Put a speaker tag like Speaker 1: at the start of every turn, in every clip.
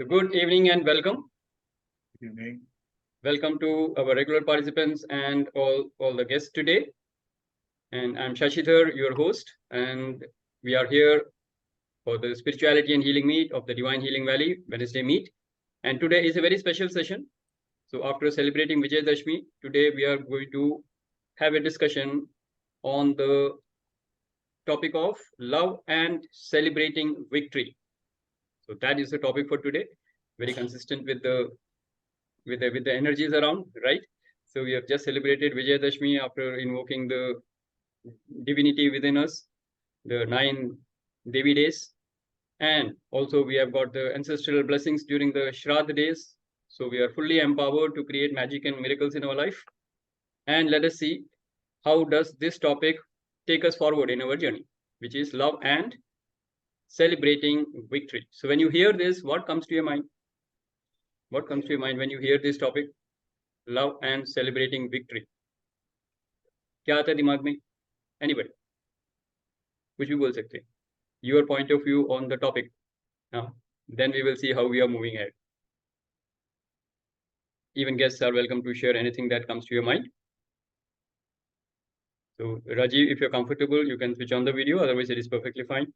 Speaker 1: So good evening and welcome.
Speaker 2: Good evening.
Speaker 1: Welcome to our regular participants and all the guests today. And I'm Shashi Dhar, your host, and we are here for the Spirituality and Healing Meet of the Divine Healing Valley Wednesday meet. And today is a very special session. So after celebrating Vijay Dashmi, today we are going to have a discussion on the topic of love and celebrating victory. So that is the topic for today. Very consistent with the energies around, right? So we have just celebrated Vijayadashmi after invoking the divinity within us, the 9 Devi days, and also we have got the ancestral blessings during the Shraddha days. So we are fully empowered to create magic and miracles in our life. And let us see how does this topic take us forward in our journey, which is love and celebrating victory. So when you hear this, what comes to your mind? What comes to your mind when you hear this topic? Love and celebrating victory. क्या आता है दिमाग में? Anybody? कुछ भी बोल सकते हैं. Your point of view on the topic. Now, then we will see how we are moving ahead. Even guests are welcome to share anything that comes to your mind. So, Rajiv, if you're comfortable, you can switch on the video. Otherwise, it is perfectly fine.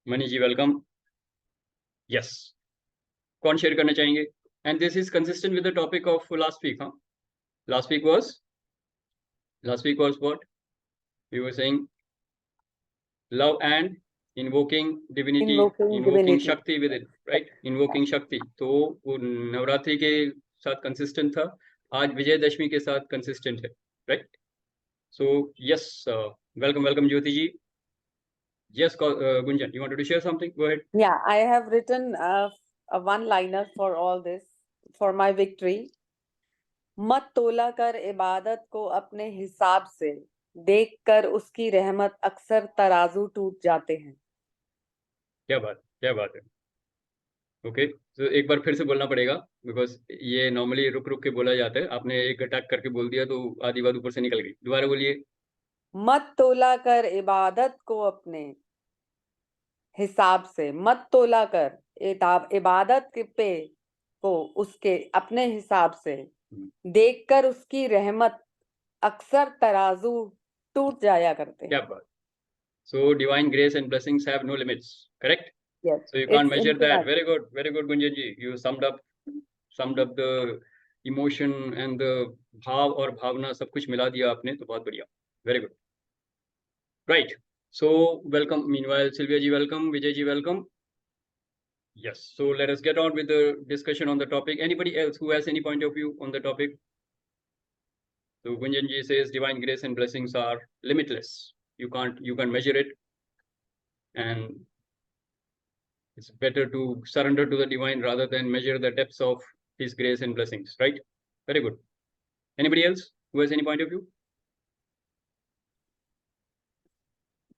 Speaker 1: Maniji, welcome. Yes. कौन share करना चाहेंगे? And this is consistent with the topic of last week, huh? Last week was what? We were saying love and invoking divinity, invoking Shakti within, right? Invoking Shakti. तो वो नवरात्रि के साथ consistent था. आज विजयदशमी के साथ consistent है, right? So yes, welcome Jyoti ji. Yes, Gunjan, you wanted to share something? Go ahead.
Speaker 3: Yeah, I have written a one-liner for all this, for my victory. मत तोला कर इबादत को अपने हिसाब से, देखकर उसकी रहमत अक्सर तराजू टूट जाते हैं.
Speaker 1: क्या बात है. ओके, तो एक बार फिर से बोलना पड़ेगा, बिकॉज ये नॉर्मली रुक रुक के बोला जाता है. आपने एक अटैक करके बोल दिया तो आधी बात ऊपर से निकल गई. दोबारा बोलिए.
Speaker 3: मत तोला कर इबादत को अपने हिसाब से, मत तोला कर इबादत पे को उसके अपने हिसाब से, देखकर उसकी रहमत अक्सर तराजू टूट जाया करते हैं.
Speaker 1: क्या बात. So divine grace and blessings have no limits, correct?
Speaker 3: Yes.
Speaker 1: So you can't measure that. Very good, Gunjan ji. You summed up the emotion and the भाव और भावना सब कुछ मिला दिया आपने, तो बहुत बढ़िया. Very good. Right. So welcome. Meanwhile, Sylvia ji welcome, Vijay ji welcome. Yes. So let us get on with the discussion on the topic. Anybody else who has any point of view on the topic? So Gunjan ji says divine grace and blessings are limitless. You can't measure it, and it's better to surrender to the divine rather than measure the depths of his grace and blessings, right? Very good. Anybody else who has any point of view?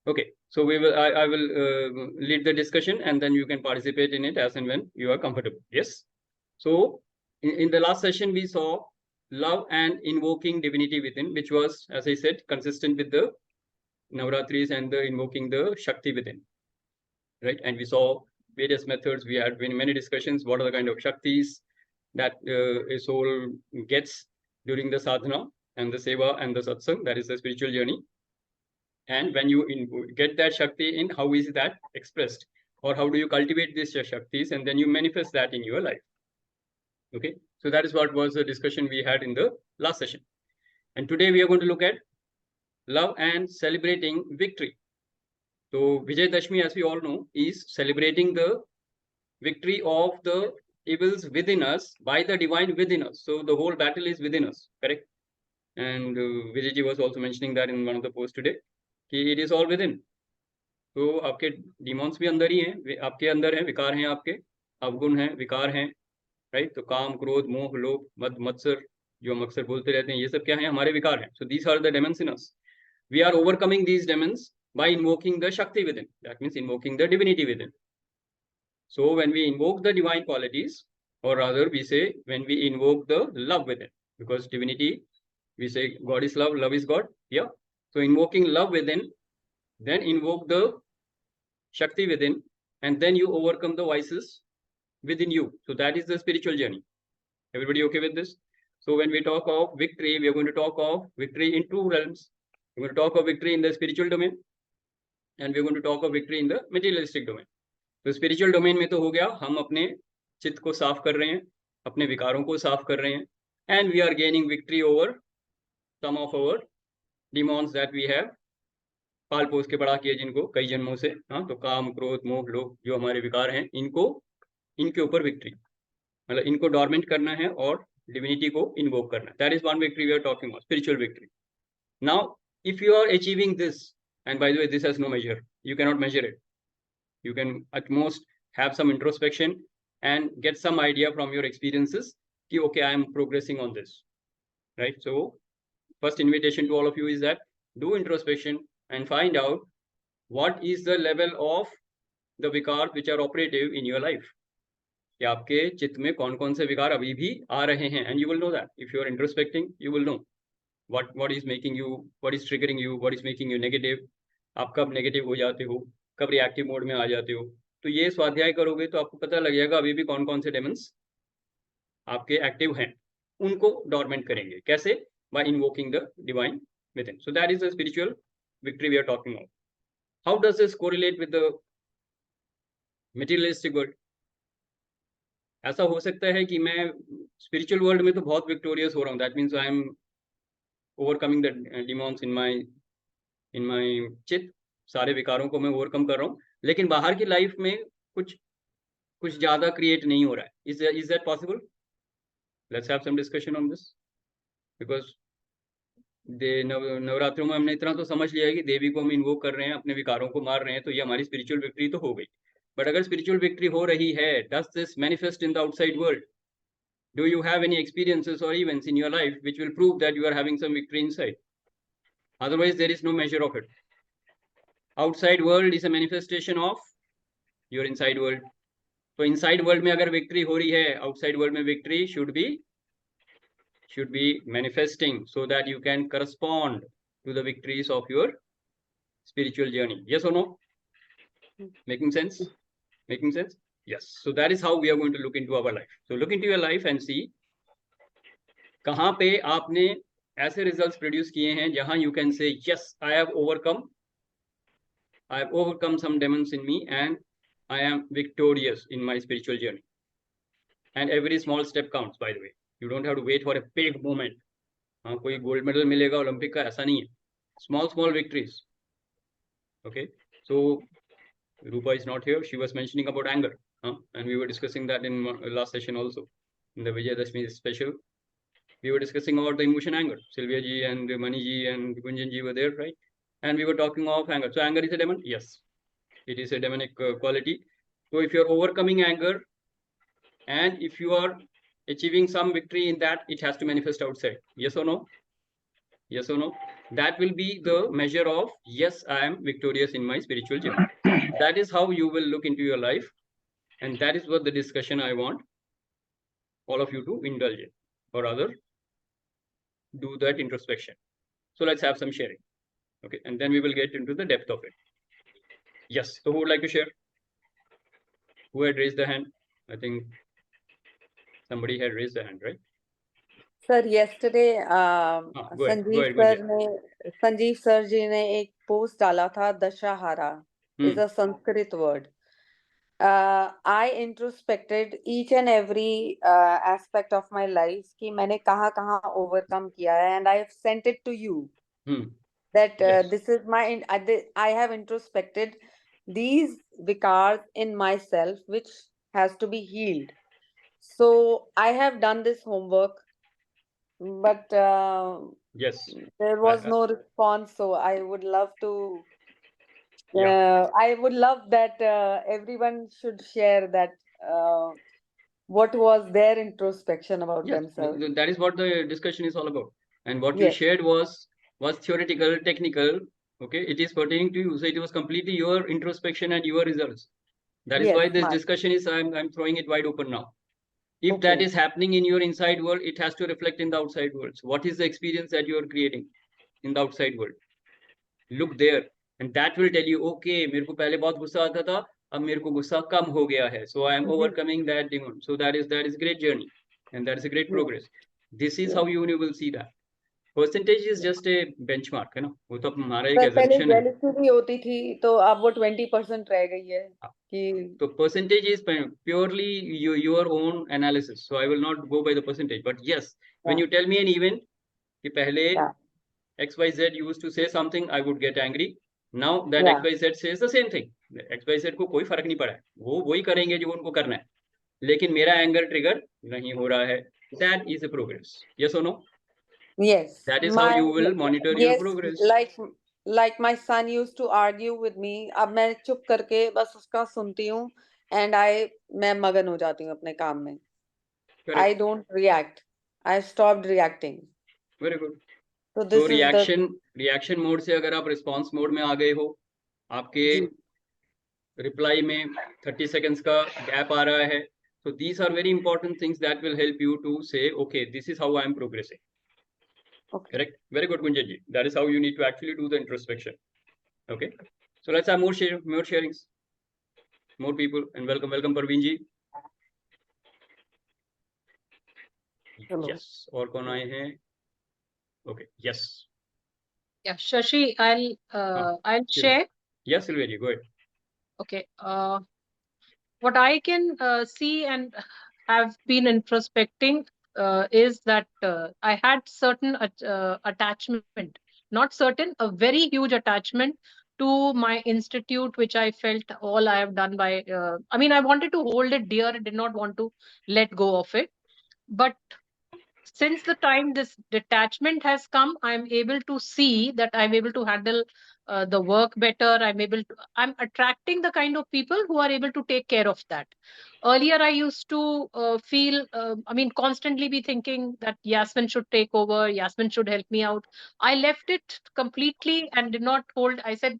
Speaker 1: Okay, so I will lead the discussion, and then you can participate in it as and when you are comfortable. Yes. So in the last session we saw love and invoking divinity within, which was, as I said, consistent with the Navratris and the invoking the Shakti within, right? And we saw various methods. We had many discussions. What are the kind of Shaktis that a soul gets during the sadhana and the seva and the satsang, that is the spiritual journey. And when you get that Shakti in, how is that expressed? Or how do you cultivate these Shaktis and then you manifest that in your life? Okay, so that is what was the discussion we had in the last session. And today we are going to look at love and celebrating victory. So Vijay Dashmi, as we all know, is celebrating the victory of the evils within us by the divine within us. So the whole battle is within us, correct? And Vijay ji was also mentioning that in one of the posts today, कि it is all within. तो आपके demons भी अंदर ही हैं, आपके अंदर हैं, विकार हैं आपके, अवगुण हैं, विकार हैं, right? तो काम, क्रोध, मोह, लोभ, मद, मत्सर, जो हम अक्सर बोलते रहते हैं, ये सब क्या हैं? हमारे विकार हैं. So these are the demons in us. We are overcoming these demons by invoking the Shakti within. That means invoking the divinity within. So when we invoke the divine qualities, or rather we say when we invoke the love within, because divinity, we say God is love, love is God. Yeah. So invoking love within, then invoke the Shakti within, and then you overcome the vices within you. So that is the spiritual journey. Everybody okay with this? So when we talk of victory, we are going to talk of victory in two realms. We're going to talk of victory in the spiritual domain, and we're going to talk of victory in the materialistic domain. तो spiritual domain में तो हो गया, हम अपने चित्त को साफ कर रहे हैं, अपने विकारों को साफ कर रहे हैं, and we are gaining victory over some of our demons that we have पाल पोस के बड़ा किए जिनको कई जन्मों से. हाँ, तो काम, क्रोध, मोह, लोभ जो हमारे विकार हैं, इनके ऊपर विक्ट्री, मतलब इनको डॉर्मेंट करना है और डिविनिटी को इन्वोक करना है. That is one victory we are talking about, spiritual victory. Now if you are achieving this, and by the way, this has no measure, you cannot measure it. You can at most have some introspection and get some idea from your experiences ki okay, I am progressing on this, right? So first invitation to all of you is that do introspection and find out what is the level of the vikar which are operative in your life. कि आपके चित्त में कौन कौन से विकार अभी भी आ रहे हैं, and you will know that if you are introspecting, you will know what is making you, what is triggering you, what is making you negative. आप कब नेगेटिव हो जाते हो, कब रिएक्टिव मोड में आ जाते हो. तो ये स्वाध्याय करोगे तो आपको पता लग जाएगा अभी भी कौन कौन से डेमन्स आपके एक्टिव हैं. उनको डॉर्मेंट करेंगे कैसे? By invoking the divine within. So that is the spiritual victory we are talking about. How does this correlate with the materialistic world? ऐसा हो सकता है कि मैं स्पिरिचुअल वर्ल्ड में तो बहुत विक्टोरियस हो रहा हूँ, that means I am overcoming the demons in my चित्त, सारे विकारों को मैं ओवरकम कर रहा हूँ, लेकिन बाहर की लाइफ में कुछ ज्यादा क्रिएट नहीं हो रहा है. Is that possible? Let's have some discussion on this, because नवरात्रों में हमने इतना तो समझ लिया है कि देवी को हम इन्वोक कर रहे हैं, अपने विकारों को मार रहे हैं, तो ये हमारी स्पिरिचुअल विक्ट्री तो हो गई. बट अगर स्पिरिचुअल विक्ट्री हो रही है, does this manifest in the outside world? Do you have any experiences or events in your life which will prove that you are having some victory inside? Otherwise, there is no measure of it. Outside world is a manifestation of your inside world. So inside world में अगर victory हो रही है, outside world में victory should be manifesting so that you can correspond to the victories of your spiritual journey. Yes or no? Making sense? Making sense? Yes. So that is how we are going to look into our life. So look into your life and see कहाँ पे आपने ऐसे results produce किए हैं जहाँ you can say yes, I have overcome some demons in me and I am victorious in my spiritual journey. And every small step counts, by the way. You don't have to wait for a big moment. हाँ, कोई gold medal मिलेगा Olympic का, ऐसा नहीं है. Small victories. Okay. So Rupa is not here. She was mentioning about anger. And we were discussing that in last session also. In the Vijayadashmi special, we were discussing about the emotion anger. Sylvia ji and Mani ji and Gunjan ji were there, right? And we were talking of anger. So anger is a demon? Yes. It is a demonic quality. So if you're overcoming anger and if you are achieving some victory in that, it has to manifest outside. Yes or no? Yes or no? That will be the measure of, yes, I am victorious in my spiritual journey. That is how you will look into your life. And that is what the discussion I want all of you to indulge in, or rather do that introspection. So let's have some sharing. Okay, and then we will get into the depth of it. Yes, so who would like to share? Who had raised the hand? I think somebody had raised the hand, right?
Speaker 3: Sir, yesterday Sanjeev sir ji ने एक post डाला था, Dussehra is a Sanskrit word. I introspected each and every aspect of my life कि मैंने कहाँ कहाँ overcome किया है, and I have sent it to you. That
Speaker 1: Yes.
Speaker 3: this is my I have introspected these vikars in myself which has to be healed. So I have done this homework, but
Speaker 1: yes,
Speaker 3: there was no response. So I would love to. I would love that everyone should share that what was their introspection about themselves.
Speaker 1: That is what the discussion is all about. And what you shared was theoretical, technical. Okay, it is pertaining to you. So it was completely your introspection and your results. That is why this discussion is, I'm throwing it wide open now. If that is happening in your inside world, it has to reflect in the outside world. So what is the experience that you are creating in the outside world? Look there. And that will tell you, okay, मेरे को पहले बहुत गुस्सा आता था, अब मेरे को गुस्सा कम हो गया है, so I am
Speaker 3: Mhm.
Speaker 1: overcoming that demon. So that is great journey, and that is a great progress. This is how you will see that. Percentage is just a benchmark, है ना, वो तो हमारा एक
Speaker 3: पर पहले
Speaker 1: assumption है.
Speaker 3: jealousy भी होती थी, तो अब वो 20% रह गई है कि
Speaker 1: So percentage is purely your own analysis. So I will not go by the percentage. But yes, when you tell me an event, कि पहले
Speaker 3: yeah,
Speaker 1: XYZ used to say something, I would get angry. Now that
Speaker 3: yeah.
Speaker 1: XYZ says the same thing. XYZ को कोई फर्क नहीं पड़ा है, वो वही करेंगे जो उनको करना है, लेकिन मेरा एंगर ट्रिगर नहीं हो रहा है. That is a progress. Yes or no?
Speaker 3: Yes,
Speaker 1: That is how you will monitor your
Speaker 3: yes,
Speaker 1: progress.
Speaker 3: like my son used to argue with me. अब मैं चुप करके बस उसका सुनती हूँ, and मैं मगन हो जाती हूँ अपने काम में.
Speaker 1: Correct.
Speaker 3: I don't react. I stopped reacting.
Speaker 1: Very good.
Speaker 3: So
Speaker 1: तो
Speaker 3: this is the
Speaker 1: reaction mode से अगर आप रिस्पॉन्स मोड में आ गए हो, आपके
Speaker 3: जी.
Speaker 1: रिप्लाई में 30 seconds का गैप आ रहा है, so these are very important things that will help you to say, okay, this is how I am progressing.
Speaker 3: Okay.
Speaker 1: Correct. Very good, Kunjan ji. That is how you need to actually do the introspection. Okay. So let's have more sharings, more people, and welcome Parveen ji.
Speaker 3: Hello.
Speaker 1: Yes. और कौन आए हैं? Okay. Yes.
Speaker 2: Yeah, Shashi, I'll share.
Speaker 1: Yes, Sylvia ji, go ahead.
Speaker 2: Okay. What I can see and have been introspecting is that I had certain attachment, not certain, a very huge attachment to my institute, which I felt all I have done by, I mean, I wanted to hold it dear. I did not want to let go of it. But since the time this detachment has come, I'm able to see that I'm able to handle the work better. I'm attracting the kind of people who are able to take care of that. Earlier, I used to feel, I mean, constantly be thinking that Yasmin should take over, Yasmin should help me out. I left it completely and did not hold. I said,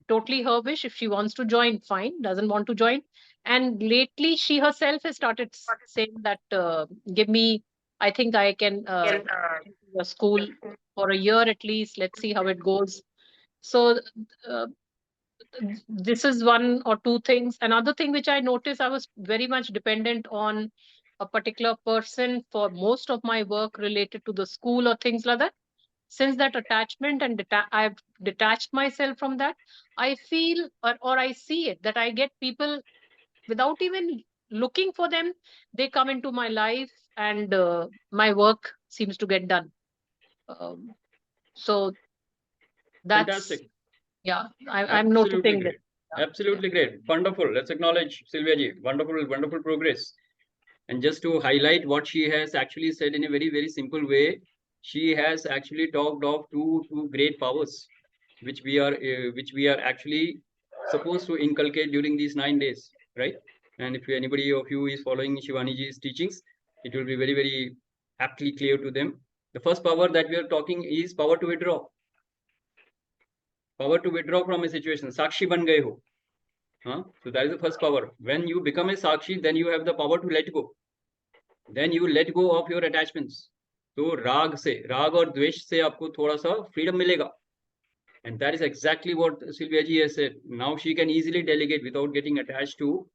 Speaker 2: totally her wish. If she wants to join, fine. Doesn't want to join. And lately, she herself has started saying that, give me, I think I can a school for a year at least. Let's see how it goes. So uh, this is one or two things. Another thing which I noticed, I was very much dependent on a particular person for most of my work related to the school or things like that. Since that attachment and I've detached myself from that, I feel or I see it that I get people without even looking for them. They come into my life and my work seems to get done. So that's
Speaker 1: Fantastic.
Speaker 2: yeah, I'm noticing
Speaker 1: great.
Speaker 2: that.
Speaker 1: Absolutely great. Wonderful. Let's acknowledge Sylvia ji. Wonderful progress. And just to highlight what she has actually said in a very, very simple way, she has actually talked of two great powers, which we are actually supposed to inculcate during these 9 days, right? And if anybody of you is following Shivani ji's teachings, it will be very, very aptly clear to them. The first power that we are talking is power to withdraw. Power to withdraw from a situation. Sakshi ban gaye ho. So that is the first power. When you become a Sakshi, then you have the power to let go. Then you let go of your attachments. तो राग और द्वेष से आपको थोड़ा सा freedom मिलेगा. And that is exactly what Sylvia ji has said. Now she can easily delegate without getting attached to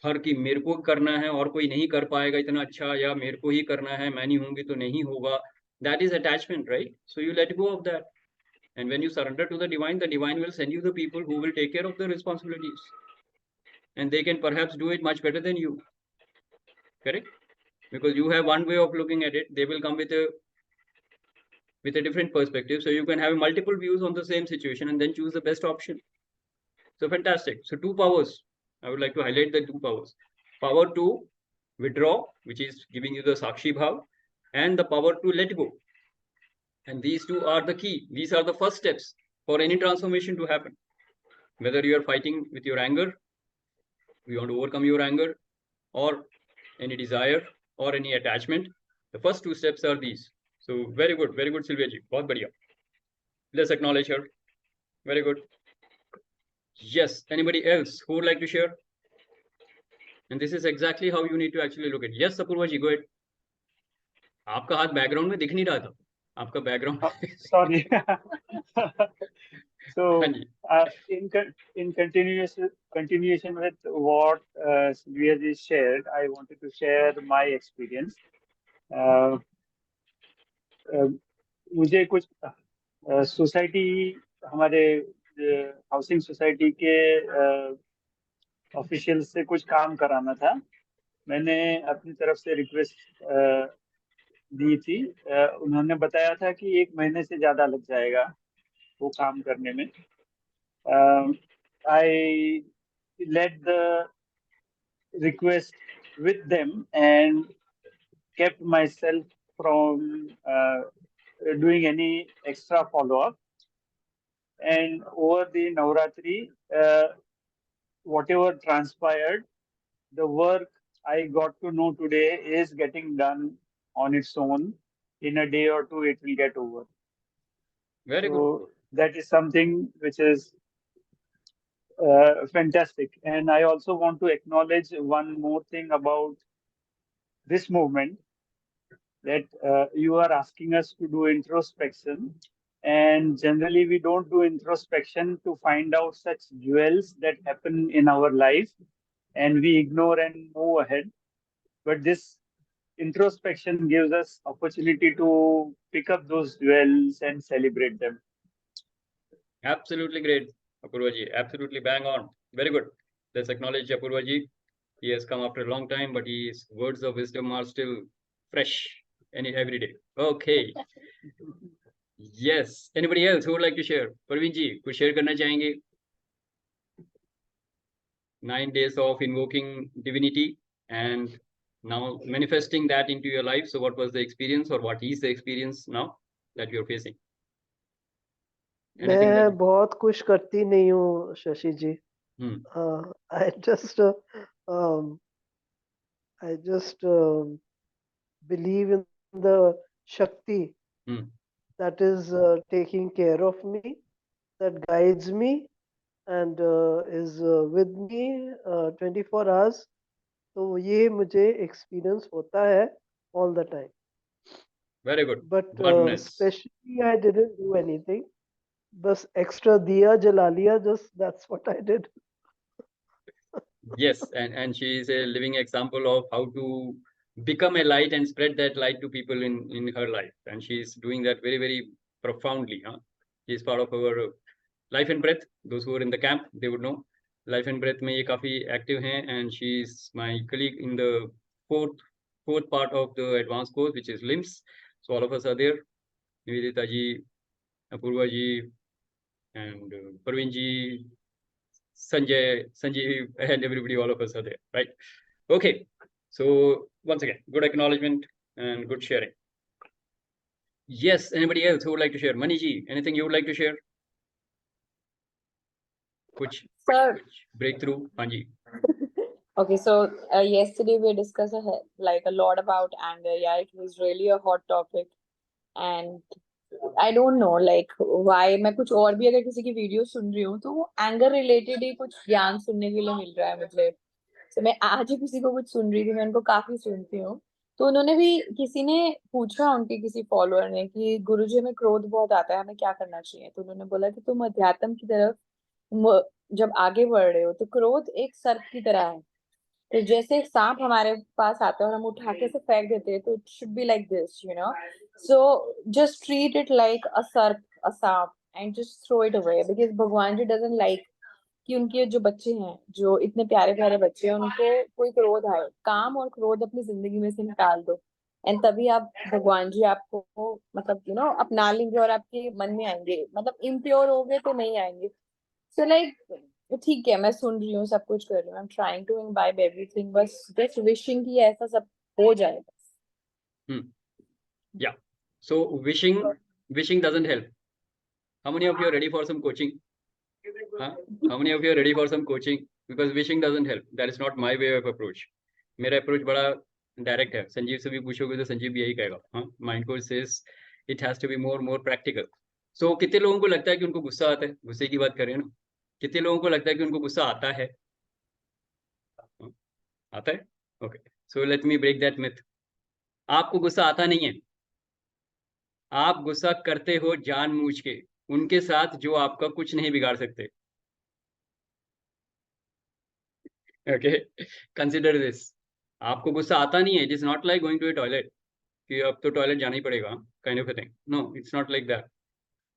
Speaker 1: her कि मेरे को करना है और कोई नहीं कर पाएगा इतना अच्छा, या मेरे को ही करना है, मैं नहीं होंगी तो नहीं होगा. That is attachment, right? So you let go of that. And when you surrender to the divine will send you the people who will take care of the responsibilities. And they can perhaps do it much better than you. Correct? Because you have one way of looking at it. They will come with a different perspective. So you can have multiple views on the same situation and then choose the best option. So fantastic. So two powers. I would like to highlight the two powers. Power to withdraw, which is giving you the Sakshi Bhav, and the power to let go. And these two are the key. These are the first steps for any transformation to happen. Whether you are fighting with your anger, you want to overcome your anger, or any desire, or any attachment, the first two steps are these. So very good, Sylvia ji. Bahut badhiya. Let's acknowledge her. Very good. Yes. Anybody else who would like to share? And this is exactly how you need to actually look at it. Yes, Sapurva ji, go ahead. आपका हाथ background में दिख नहीं रहा था. आपका background
Speaker 4: Sorry. So,
Speaker 1: हाँ जी,
Speaker 4: in continuation with what Sylvia ji shared, I wanted to share my experience. मुझे कुछ सोसाइटी, हमारे हाउसिंग सोसाइटी के ऑफिशियल से कुछ काम कराना था. मैंने अपनी तरफ से रिक्वेस्ट दी थी. उन्होंने बताया था कि 1 महीने से ज्यादा लग जाएगा वो काम करने में. I led the request with them and kept myself from doing any extra follow-up. And over the Navratri, whatever transpired, the work I got to know today is getting done on its own. In a day or two, it will get over.
Speaker 1: very good.
Speaker 4: So that is something which is fantastic. And I also want to acknowledge one more thing about this movement, that you are asking us to do introspection. And generally, we don't do introspection to find out such jewels that happen in our life, and we ignore and move ahead. But this introspection gives us opportunity to pick up those jewels and celebrate them.
Speaker 1: Absolutely great, Apurva ji. Absolutely bang on. Very good. Let's acknowledge Apurva ji. He has come after a long time, but his words of wisdom are still fresh every day. Okay. Yes. Anybody else who would like to share? Parveen ji, कुछ share करना चाहेंगे? 9 days of invoking divinity and now manifesting that into your life. So what was the experience, or what is the experience now that you're facing? Anything that
Speaker 5: मैं बहुत कुछ करती नहीं हूँ शशि जी. I just believe in the Shakti that is taking care of me, that guides me, and is with me 24 hours. तो ये मुझे experience होता है all the time.
Speaker 1: Very good.
Speaker 5: But
Speaker 1: Oneness.
Speaker 5: especially I didn't do anything. बस extra दिया जला लिया, just that's what I did.
Speaker 1: Yes, and she is a living example of how to become a light and spread that light to people in her life, and she is doing that very, very profoundly. She is part of our life and breath. Those who are in the camp, they would know life and breath में ये काफी active हैं, and she is my colleague in the fourth part of the advanced course, which is limbs. So all of us are there. Nivedita ji, Apurva ji, and Parveen ji, Sanjay, Sanjeev, and everybody, all of us are there, right? Okay. So once again, good acknowledgement and good sharing. Yes. Anybody else who would like to share? Mani ji, anything you would like to share? Which breakthrough? Anji.
Speaker 6: Okay, so yesterday we discussed a lot about anger. Yeah, it was really a hot topic, and I don't know why. मैं कुछ और भी अगर किसी की video सुन रही हूँ तो वो एंगर रिलेटेड ही कुछ ज्ञान सुनने के लिए मिल रहा है मुझे. तो मैं आज ही किसी को कुछ सुन रही थी, मैं उनको काफी सुनती हूँ. तो उन्होंने भी, किसी ने पूछा उनके किसी फॉलोअर ने कि गुरुजी में क्रोध बहुत आता है, हमें क्या करना चाहिए. तो उन्होंने बोला कि तुम अध्यात्म की तरफ जब आगे बढ़ रहे हो तो क्रोध एक सर्प की तरह है. तो जैसे एक सांप हमारे पास आता है और हम उठा के से फेंक देते हैं, तो it should be like this, so just treat it like a सर्प, अ सांप, and just throw it away. Because भगवान जी डजंट लाइक कि उनके जो बच्चे हैं, जो इतने प्यारे प्यारे बच्चे हैं, उनको कोई क्रोध आए. काम और क्रोध अपनी जिंदगी में से निकाल दो, एंड तभी आप, भगवान जी आपको मतलब अपना लेंगे और आपके मन में आएंगे. मतलब इम्प्योर हो गए तो नहीं आएंगे. सो ठीक है, मैं सुन रही हूँ, सब कुछ कर रही हूँ. I am trying to imbibe everything, बस जस्ट विशिंग कि ऐसा सब हो जाए बस.
Speaker 1: Yeah. So wishing doesn't help. How many of you are ready for some coaching? How many of you are ready for some coaching? Because wishing doesn't help. That is not my way of approach. मेरा approach बड़ा direct है. संजीव से भी पूछोगे तो संजीव भी यही कहेगा. Mind coach says it has to be more practical. So कितने लोगों को लगता है कि उनको गुस्सा आता है? गुस्से की बात करें ना. कितने लोगों को लगता है कि उनको गुस्सा आता है? आता है? Okay. So let me break that myth. आपको गुस्सा आता नहीं है. आप गुस्सा करते हो जानबूझ के. उनके साथ जो आपका कुछ नहीं बिगाड़ सकते। Okay, consider this. आपको गुस्सा आता नहीं है, it is not like going to a toilet कि अब तो टॉयलेट जाना ही पड़ेगा, kind of a thing. No, it's not like that.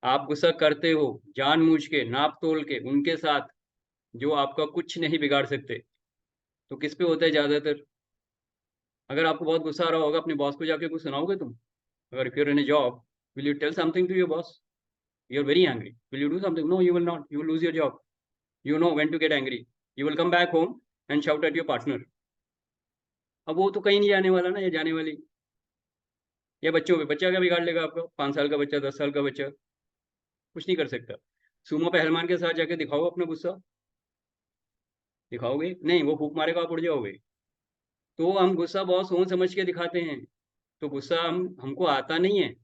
Speaker 1: आप गुस्सा करते हो जानबूझ के, नाप तोल के, उनके साथ जो आपका कुछ नहीं बिगाड़ सकते। तो किस पे होता है ज्यादातर? अगर आपको बहुत गुस्सा आ रहा होगा, अपने बॉस को जाके कुछ सुनाओगे तुम? अगर if you are in a job, will you tell something to your boss? You are very angry, will you do something? No, you will not, you will lose your job. You know when to get angry. You will come back home and shout at your partner. अब वो तो कहीं नहीं जाने वाला ना, ये जाने वाली। या बच्चों पे, बच्चा क्या बिगाड़ लेगा आपका? 5 साल का बच्चा, 10 साल का बच्चा कुछ नहीं कर सकता। सुमो पहलवान के साथ जाके दिखाओ अपना गुस्सा, दिखाओगे नहीं, वो फूंक मारेगा, आप उड़ जाओगे। तो हम गुस्सा बहुत सोच समझ के दिखाते हैं। तो गुस्सा हमको आता नहीं है,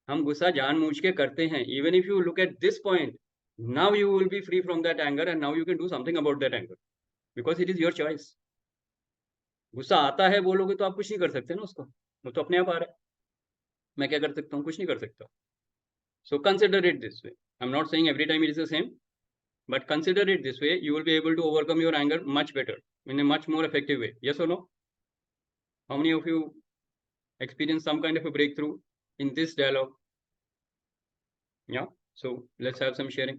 Speaker 1: हम गुस्सा जानबूझ के करते हैं। Even if you look at this point, now you will be free from that anger and now you can do something about that anger, because it is your choice. गुस्सा आता है बोलोगे तो आप कुछ नहीं कर सकते ना उसको, वो तो अपने आप आ रहा है। मैं क्या कर सकता हूँ? कुछ नहीं कर सकता। So consider it this way. I am not saying every time it is the same, but consider it this way, you will be able to overcome your anger much better, in a much more effective way. Yes or no? How many of you experience some kind of a breakthrough in this dialogue? Yeah, so let's have some sharing.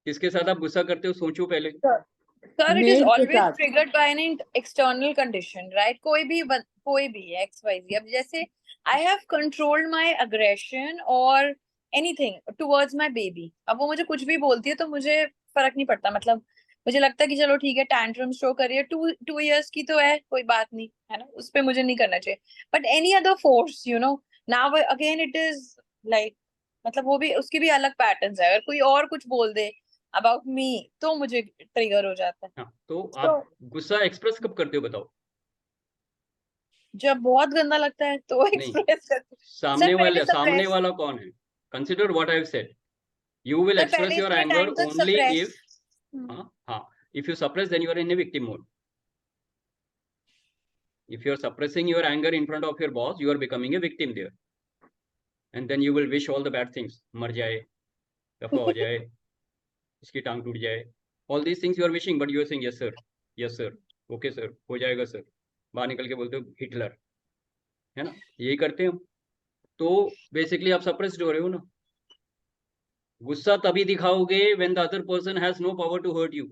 Speaker 1: किसके साथ आप गुस्सा करते हो सोचो पहले।
Speaker 6: Sir, it is
Speaker 3: made के
Speaker 6: always
Speaker 3: साथ।
Speaker 6: triggered by an external condition, right? कोई भी XYZ। अब जैसे I have controlled my aggression or anything towards my baby. अब वो मुझे कुछ भी बोलती है तो मुझे फर्क नहीं पड़ता। मतलब मुझे लगता है कि चलो ठीक है, टैंट्रम शो कर रही है, 2 years की तो है, कोई बात नहीं है ना, उस पे मुझे नहीं करना चाहिए। But any other force, now again it is like, मतलब वो भी, उसकी भी अलग पैटर्न्स है। अगर कोई और कुछ बोल दे अबाउट मी तो मुझे ट्रिगर हो जाता है।
Speaker 1: हाँ, तो आप गुस्सा एक्सप्रेस कब करते हो बताओ?
Speaker 6: जब बहुत गंदा लगता है तो
Speaker 1: नहीं,
Speaker 6: एक्सप्रेस करते।
Speaker 1: सामने वाला कौन है? Consider what I have said. You will express your anger only if, हाँ, if you suppress, then you are in a victim mode. If you are suppressing your anger in front of your boss, you are becoming a victim there, and then you will wish all the bad things. मर जाए, दफा हो जाए, इसकी टांग टूट जाए, all these things you are wishing, but you are saying yes sir, yes sir, okay sir, हो जाएगा सर। बाहर निकल के बोलते हो हिटलर, है ना, यही करते हैं हम। तो बेसिकली आप सप्रेस्ड हो रहे हो ना। गुस्सा तभी दिखाओगे when the other person has no power to hurt you,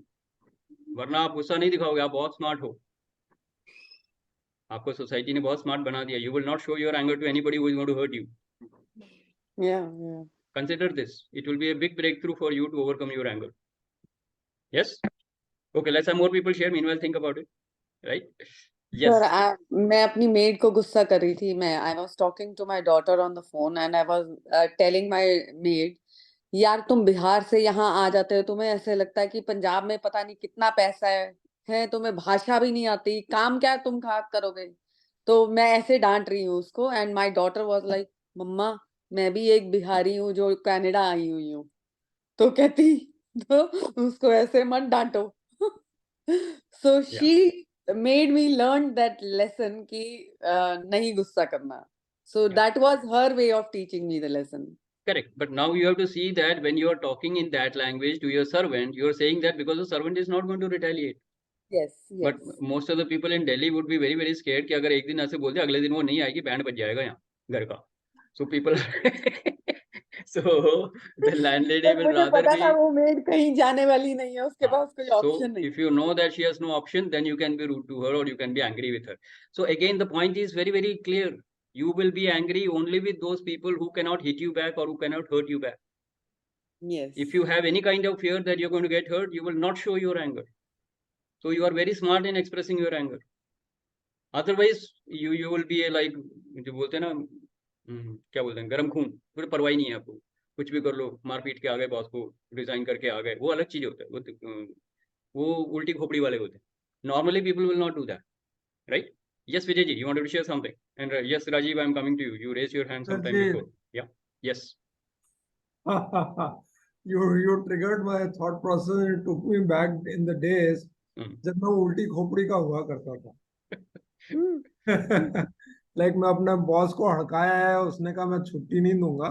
Speaker 1: वरना आप गुस्सा नहीं दिखाओगे। आप बहुत स्मार्ट हो, आपको सोसाइटी ने बहुत स्मार्ट बना दिया। You will not show your anger to anybody who is going to hurt you.
Speaker 3: Yeah.
Speaker 1: Consider this, it will be a big breakthrough for you to overcome your anger. Yes, okay, let's have more people share. Meanwhile, think about it, right? Yes.
Speaker 3: Sir, मैं अपनी made को गुस्सा कर रही थी। I was talking to my daughter on the phone and I was telling my maid, यार तुम बिहार से यहाँ आ जाते हो, तुम्हें ऐसे लगता है कि पंजाब में पता नहीं कितना पैसा है, तुम्हें भाषा भी नहीं आती, काम क्या तुम खा करोगे। तो मैं ऐसे डांट रही हूँ उसको and my daughter was like, मम्मा मैं भी एक बिहारी हूँ जो कनाडा आई हुई हूँ। तो कहती, तो उसको ऐसे मत डांटो। So she made me learn that lesson कि नहीं गुस्सा करना. So that was her way of teaching me the lesson.
Speaker 1: Correct, but now you have to see that when you are talking in that language to your servant, you are saying that because the servant is not going to retaliate.
Speaker 3: Yes.
Speaker 1: But most of the people in Delhi would be very very scared कि अगर एक दिन ऐसे बोल दिया, अगले दिन वो नहीं आएगी, बैंड बज जाएगा यहाँ घर का। So people so the landlady will
Speaker 3: मुझे
Speaker 1: rather
Speaker 3: पता
Speaker 1: be,
Speaker 3: था वो मेड कहीं जाने वाली नहीं है, उसके पास कोई ऑप्शन नहीं।
Speaker 1: So if you know that she has no option, then you can be rude to her or you can be angry with her. So again, the point is very very clear. You will be angry only with those people who cannot hit you back or who cannot hurt you back.
Speaker 3: Yes.
Speaker 1: If you have any kind of fear that you're going to get hurt, you will not show your anger. So you are very smart in expressing your anger. Otherwise, you will be like, जो बोलते हैं ना, क्या बोलते हैं, गरम खून, फिर परवाही नहीं है आपको, कुछ भी कर लो, मार पीट के आ गए बॉस को, रिजाइन करके आ गए, वो अलग चीज होता है, वो उल्टी खोपड़ी वाले होते हैं। Normally people will not do that, right? Yes, Vijay ji, you wanted to share something? And yes, Rajiv, I am coming to you. You raised your hand sometime before. Yeah. Yes.
Speaker 7: You triggered my thought process. It took me back in the days जब मैं उल्टी खोपड़ी का हुआ करता था। Like मैं अपने बॉस को हड़काया है, उसने कहा मैं छुट्टी नहीं दूंगा,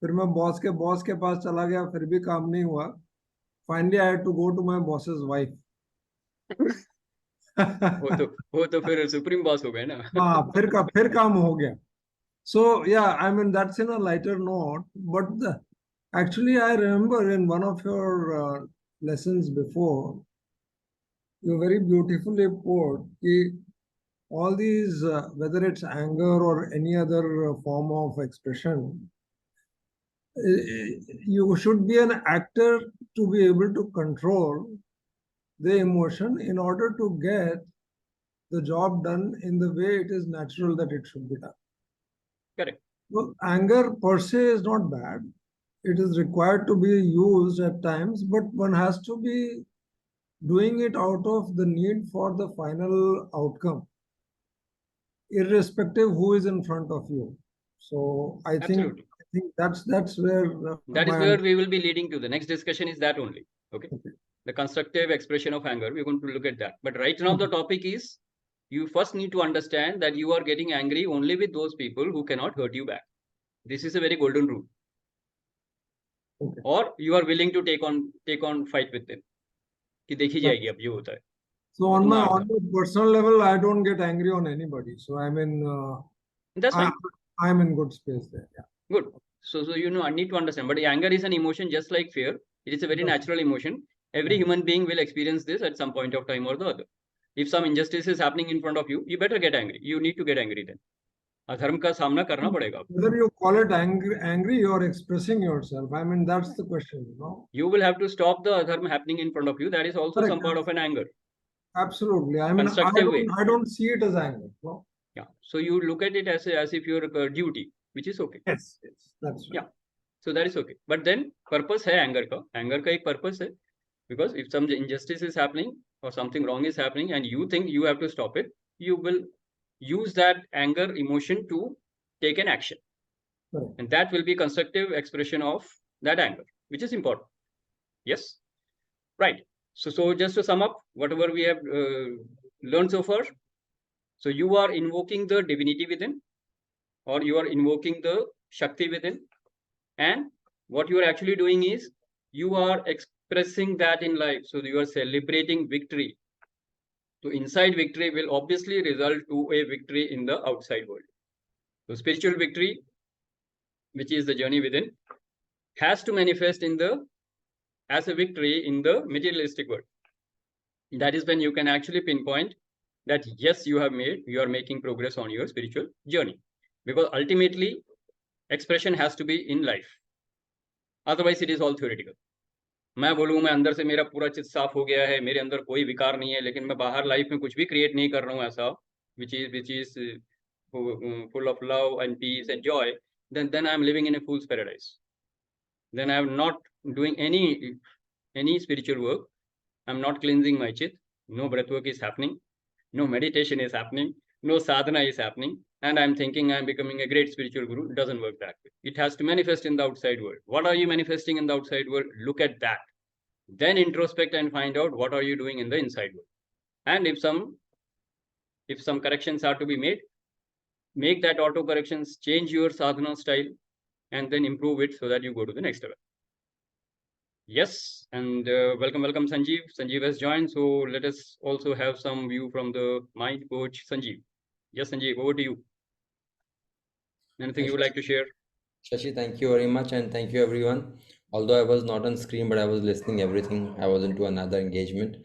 Speaker 7: फिर मैं बॉस के पास चला गया, फिर भी काम नहीं हुआ. Finally I had to go to my boss's wife.
Speaker 1: वो तो फिर सुप्रीम बॉस हो गए ना.
Speaker 7: हाँ, फिर काम हो गया. So yeah, I mean that's in a lighter note, but actually I remember in one of your lessons before, you very beautifully put कि all these, whether it's anger or any other form of expression, you should be an actor to be able to control the emotion in order to get the job done in the way it is natural that it should be done.
Speaker 1: Correct.
Speaker 7: Well, anger per se is not bad. It is required to be used at times, but one has to be doing it out of the need for the final outcome, irrespective who is in front of you. So I think that's where
Speaker 1: that is where we will be leading to. The next discussion is that only. Okay. The constructive expression of anger. We're going to look at that. But right now the topic is, you first need to understand that you are getting angry only with those people who cannot hurt you back. This is a very golden rule.
Speaker 7: Okay.
Speaker 1: Or you are willing to take on fight with them. कि देखी जाएगी अब ये होता है.
Speaker 7: So on my personal level, I don't get angry on anybody. So I mean,
Speaker 1: that's fine.
Speaker 7: I'm in good space there. Yeah.
Speaker 1: Good. So you know, I need to understand. But anger is an emotion just like fear. It is a very natural emotion. Every human being will experience this at some point of time or the other. If some injustice is happening in front of you, you better get angry. You need to get angry then. अधर्म का सामना करना पड़ेगा.
Speaker 7: Whether you call it angry, you're expressing yourself. I mean, that's the question, you know.
Speaker 1: You will have to stop the adharma happening in front of you. That is also
Speaker 7: Correct.
Speaker 1: some part of an anger.
Speaker 7: Absolutely. I mean, I don't see it as anger. No?
Speaker 1: Yeah. So you look at it as if you're a duty, which is okay.
Speaker 7: Yes, that's right.
Speaker 1: Yeah. So that is okay. But then purpose है anger का. Anger का एक purpose है. Because if some injustice is happening or something wrong is happening and you think you have to stop it, you will use that anger emotion to take an action.
Speaker 7: Right.
Speaker 1: And that will be constructive expression of that anger, which is important. Yes. Right. So just to sum up whatever we have learned so far. So you are invoking the divinity within, or you are invoking the Shakti within. And what you are actually doing is you are expressing that in life. So you are celebrating victory. So inside victory will obviously result to a victory in the outside world. So spiritual victory, which is the journey within, has to manifest as a victory in the materialistic world. That is when you can actually pinpoint that yes, you are making progress on your spiritual journey. Because ultimately, expression has to be in life. Otherwise, it is all theoretical. मैं बोलूँ मैं अंदर से मेरा पूरा चित्त साफ हो गया है, मेरे अंदर कोई विकार नहीं है, लेकिन मैं बाहर लाइफ में कुछ भी क्रिएट नहीं कर रहा हूँ ऐसा, which is full of love and peace and joy, then I am living in a fool's paradise. Then I am not doing any spiritual work. I am not cleansing my chit. No breath work is happening. No meditation is happening. No sadhana is happening. And I'm thinking I'm becoming a great spiritual guru. It doesn't work that way. It has to manifest in the outside world. What are you manifesting in the outside world? Look at that. Then introspect and find out what are you doing in the inside world. And if some corrections are to be made, make that auto corrections, change your sadhana style, and then improve it so that you go to the next level. Yes, and welcome Sanjeev. Sanjeev has joined, so let us also have some view from the mind coach Sanjeev. Yes, Sanjeev, over to you. Anything you would like to share?
Speaker 8: Shashi, thank you very much, and thank you everyone. Although I was not on screen, but I was listening everything. I was into another engagement.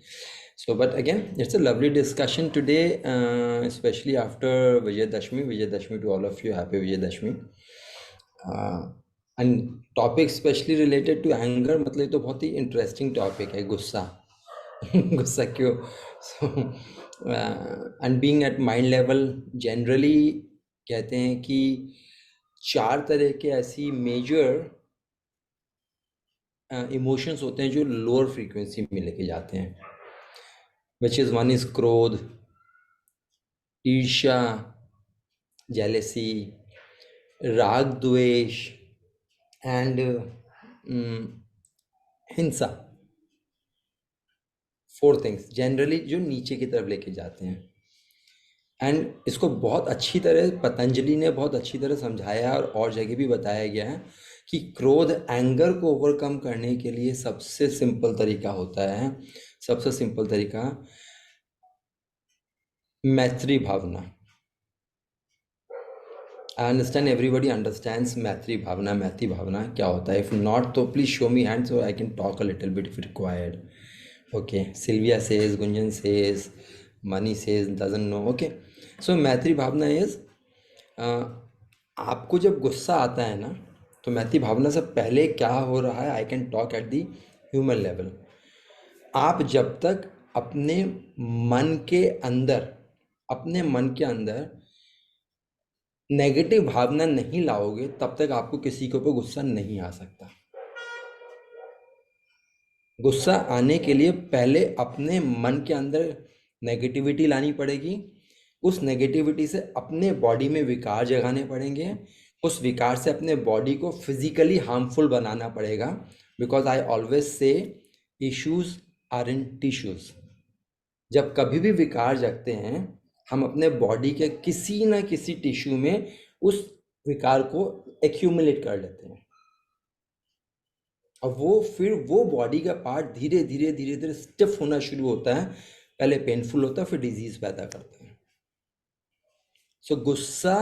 Speaker 8: So, but again, it's a lovely discussion today, especially after Vijayadashmi. Vijayadashmi to all of you. Happy Vijayadashmi. And topic specially related to anger, मतलब ये तो बहुत ही interesting topic है, गुस्सा. गुस्सा क्यों? So, and being at mind level, generally कहते हैं कि 4 तरह के ऐसी major emotions होते हैं जो lower frequency में लेके जाते हैं, which is one is क्रोध, ईर्ष्या, jealousy, राग द्वेष, and हिंसा. 4 things generally जो नीचे की तरफ लेके जाते हैं. एंड इसको बहुत अच्छी तरह पतंजलि ने बहुत अच्छी तरह समझाया और जगह भी बताया गया है कि क्रोध, एंगर को ओवरकम करने के लिए सबसे सिंपल तरीका होता है, सबसे सिंपल तरीका मैत्री भावना। आई अंडरस्टैंड एवरीबडी अंडरस्टैंड्स मैत्री भावना। मैत्री भावना क्या होता है? इफ नॉट तो please show me hand so I can talk a little bit if required. Okay, Sylvia says, Gunjan says, Mani says doesn't know. Okay, so मैत्री भावना इज, आपको जब गुस्सा आता है ना, तो मैत्री भावना से पहले क्या हो रहा है, आई can talk at the human level. आप जब तक अपने मन के अंदर, अपने मन के अंदर नेगेटिव भावना नहीं लाओगे, तब तक आपको किसी के ऊपर गुस्सा नहीं आ सकता। गुस्सा आने के लिए पहले अपने मन के अंदर नेगेटिविटी लानी पड़ेगी, उस नेगेटिविटी से अपने बॉडी में विकार जगाने पड़ेंगे, उस विकार से अपने बॉडी को फिजिकली हार्मफुल बनाना पड़ेगा। Because I always say issues are in tissues. जब कभी भी विकार जगते हैं, हम अपने बॉडी के किसी ना किसी टिश्यू में उस विकार को एक्यूमुलेट कर लेते हैं, और वो फिर वो बॉडी का पार्ट धीरे धीरे धीरे धीरे स्टिफ होना शुरू होता है। पहले पेनफुल होता है, फिर डिजीज पैदा करता है। सो गुस्सा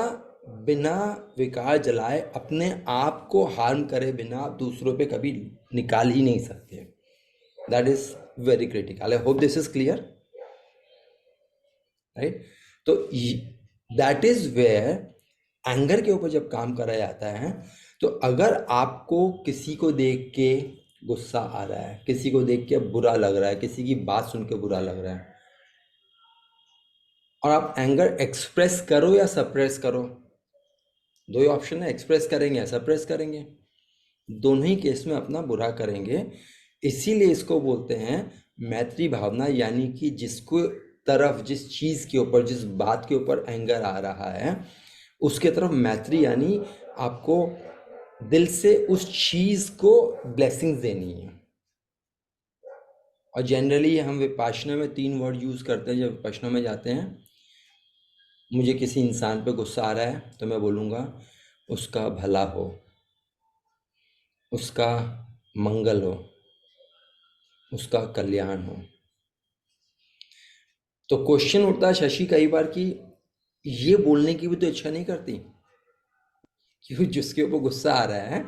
Speaker 8: बिना विकार जलाए, अपने आप को हार्म करे बिना आप दूसरों पे कभी निकाल ही नहीं सकते। That is very critical. I hope this is clear, right? तो दैट इज वेयर एंगर के ऊपर जब काम करा जाता है, तो अगर आपको किसी को देख के गुस्सा आ रहा है, किसी को देख के बुरा लग रहा है, किसी की बात सुन के बुरा लग रहा है, और आप एंगर एक्सप्रेस करो या सप्रेस करो, दो ही ऑप्शन है, एक्सप्रेस करेंगे या सप्रेस करेंगे। दोनों ही केस में अपना बुरा करेंगे। इसीलिए इसको बोलते हैं मैत्री भावना, यानी कि जिसको तरफ, जिस चीज के ऊपर, जिस बात के ऊपर एंगर आ रहा है, उसके तरफ मैत्री, यानी आपको दिल से उस चीज को ब्लेसिंग्स देनी है। और जनरली हम विपाशना में 3 वर्ड यूज करते हैं। जब विपाशना में जाते हैं, मुझे किसी इंसान पे गुस्सा आ रहा है, तो मैं बोलूँगा उसका भला हो, उसका मंगल हो, उसका कल्याण हो। तो क्वेश्चन उठता है शशि कई बार कि ये बोलने की भी तो इच्छा नहीं करती, क्योंकि जिसके ऊपर गुस्सा आ रहा है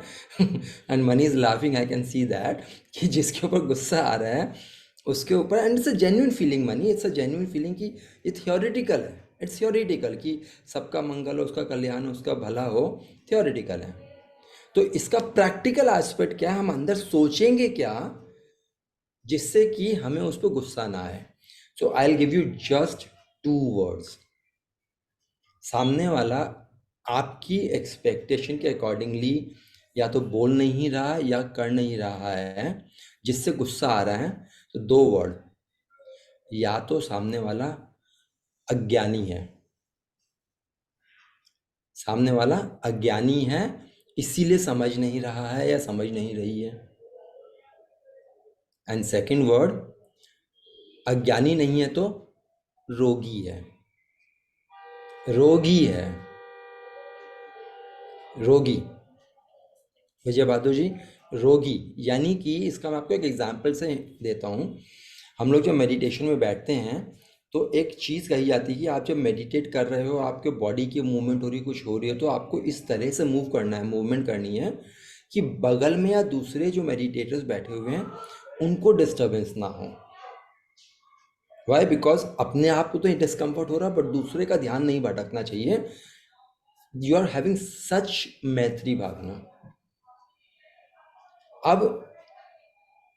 Speaker 8: and money is laughing, I can see that, कि जिसके ऊपर गुस्सा आ रहा है उसके ऊपर, and it's a genuine feeling money, it's a genuine feeling कि ये थियोरिटिकल है, इट्स थियोरिटिकल कि सबका मंगल हो, उसका कल्याण हो, उसका भला हो, थियोरिटिकल है। तो इसका प्रैक्टिकल एस्पेक्ट क्या है, हम अंदर सोचेंगे क्या जिससे कि हमें उस पर गुस्सा ना आए। So I will give you just 2 words. सामने वाला आपकी एक्सपेक्टेशन के अकॉर्डिंगली या तो बोल नहीं रहा या कर नहीं रहा है, जिससे गुस्सा आ रहा है, तो 2 वर्ड, या तो सामने वाला अज्ञानी है, सामने वाला अज्ञानी है इसीलिए समझ नहीं रहा है या समझ नहीं रही है, एंड सेकंड वर्ड, अज्ञानी नहीं है तो रोगी है, रोगी है, रोगी। विजय बहादुर जी, रोगी यानी कि इसका मैं आपको एक एग्जाम्पल से देता हूँ। हम लोग जब मेडिटेशन में बैठते हैं तो एक चीज़ कही जाती है कि आप जब मेडिटेट कर रहे हो, आपके बॉडी की मूवमेंट हो रही है, कुछ हो रही है, तो आपको इस तरह से मूव करना है, मूवमेंट करनी है कि बगल में या दूसरे जो मेडिटेटर्स बैठे हुए हैं उनको डिस्टर्बेंस ना हो। वाई? बिकॉज अपने आप को तो डिस्कम्फर्ट हो रहा है, बट दूसरे का ध्यान नहीं भटकना चाहिए। यू आर हैविंग सच मैत्री भावना। अब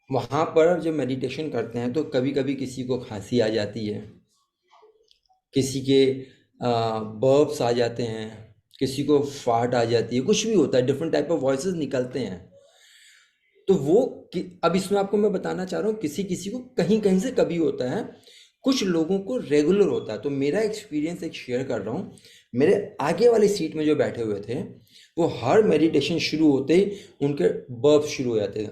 Speaker 8: वहाँ पर जब मेडिटेशन करते हैं तो कभी कभी किसी को खांसी आ जाती है, किसी के बर्ब्स आ जाते हैं, किसी को फाट आ जाती है, कुछ भी होता है, डिफरेंट टाइप ऑफ वॉइसेस निकलते हैं। तो वो अब इसमें आपको मैं बताना चाह रहा हूँ, किसी किसी को कहीं कहीं से कभी होता है, कुछ लोगों को रेगुलर होता है। तो मेरा एक्सपीरियंस एक शेयर कर रहा हूँ। मेरे आगे वाली सीट में जो बैठे हुए थे, वो हर मेडिटेशन शुरू होते ही उनके बर्ब्स शुरू हो जाते थे,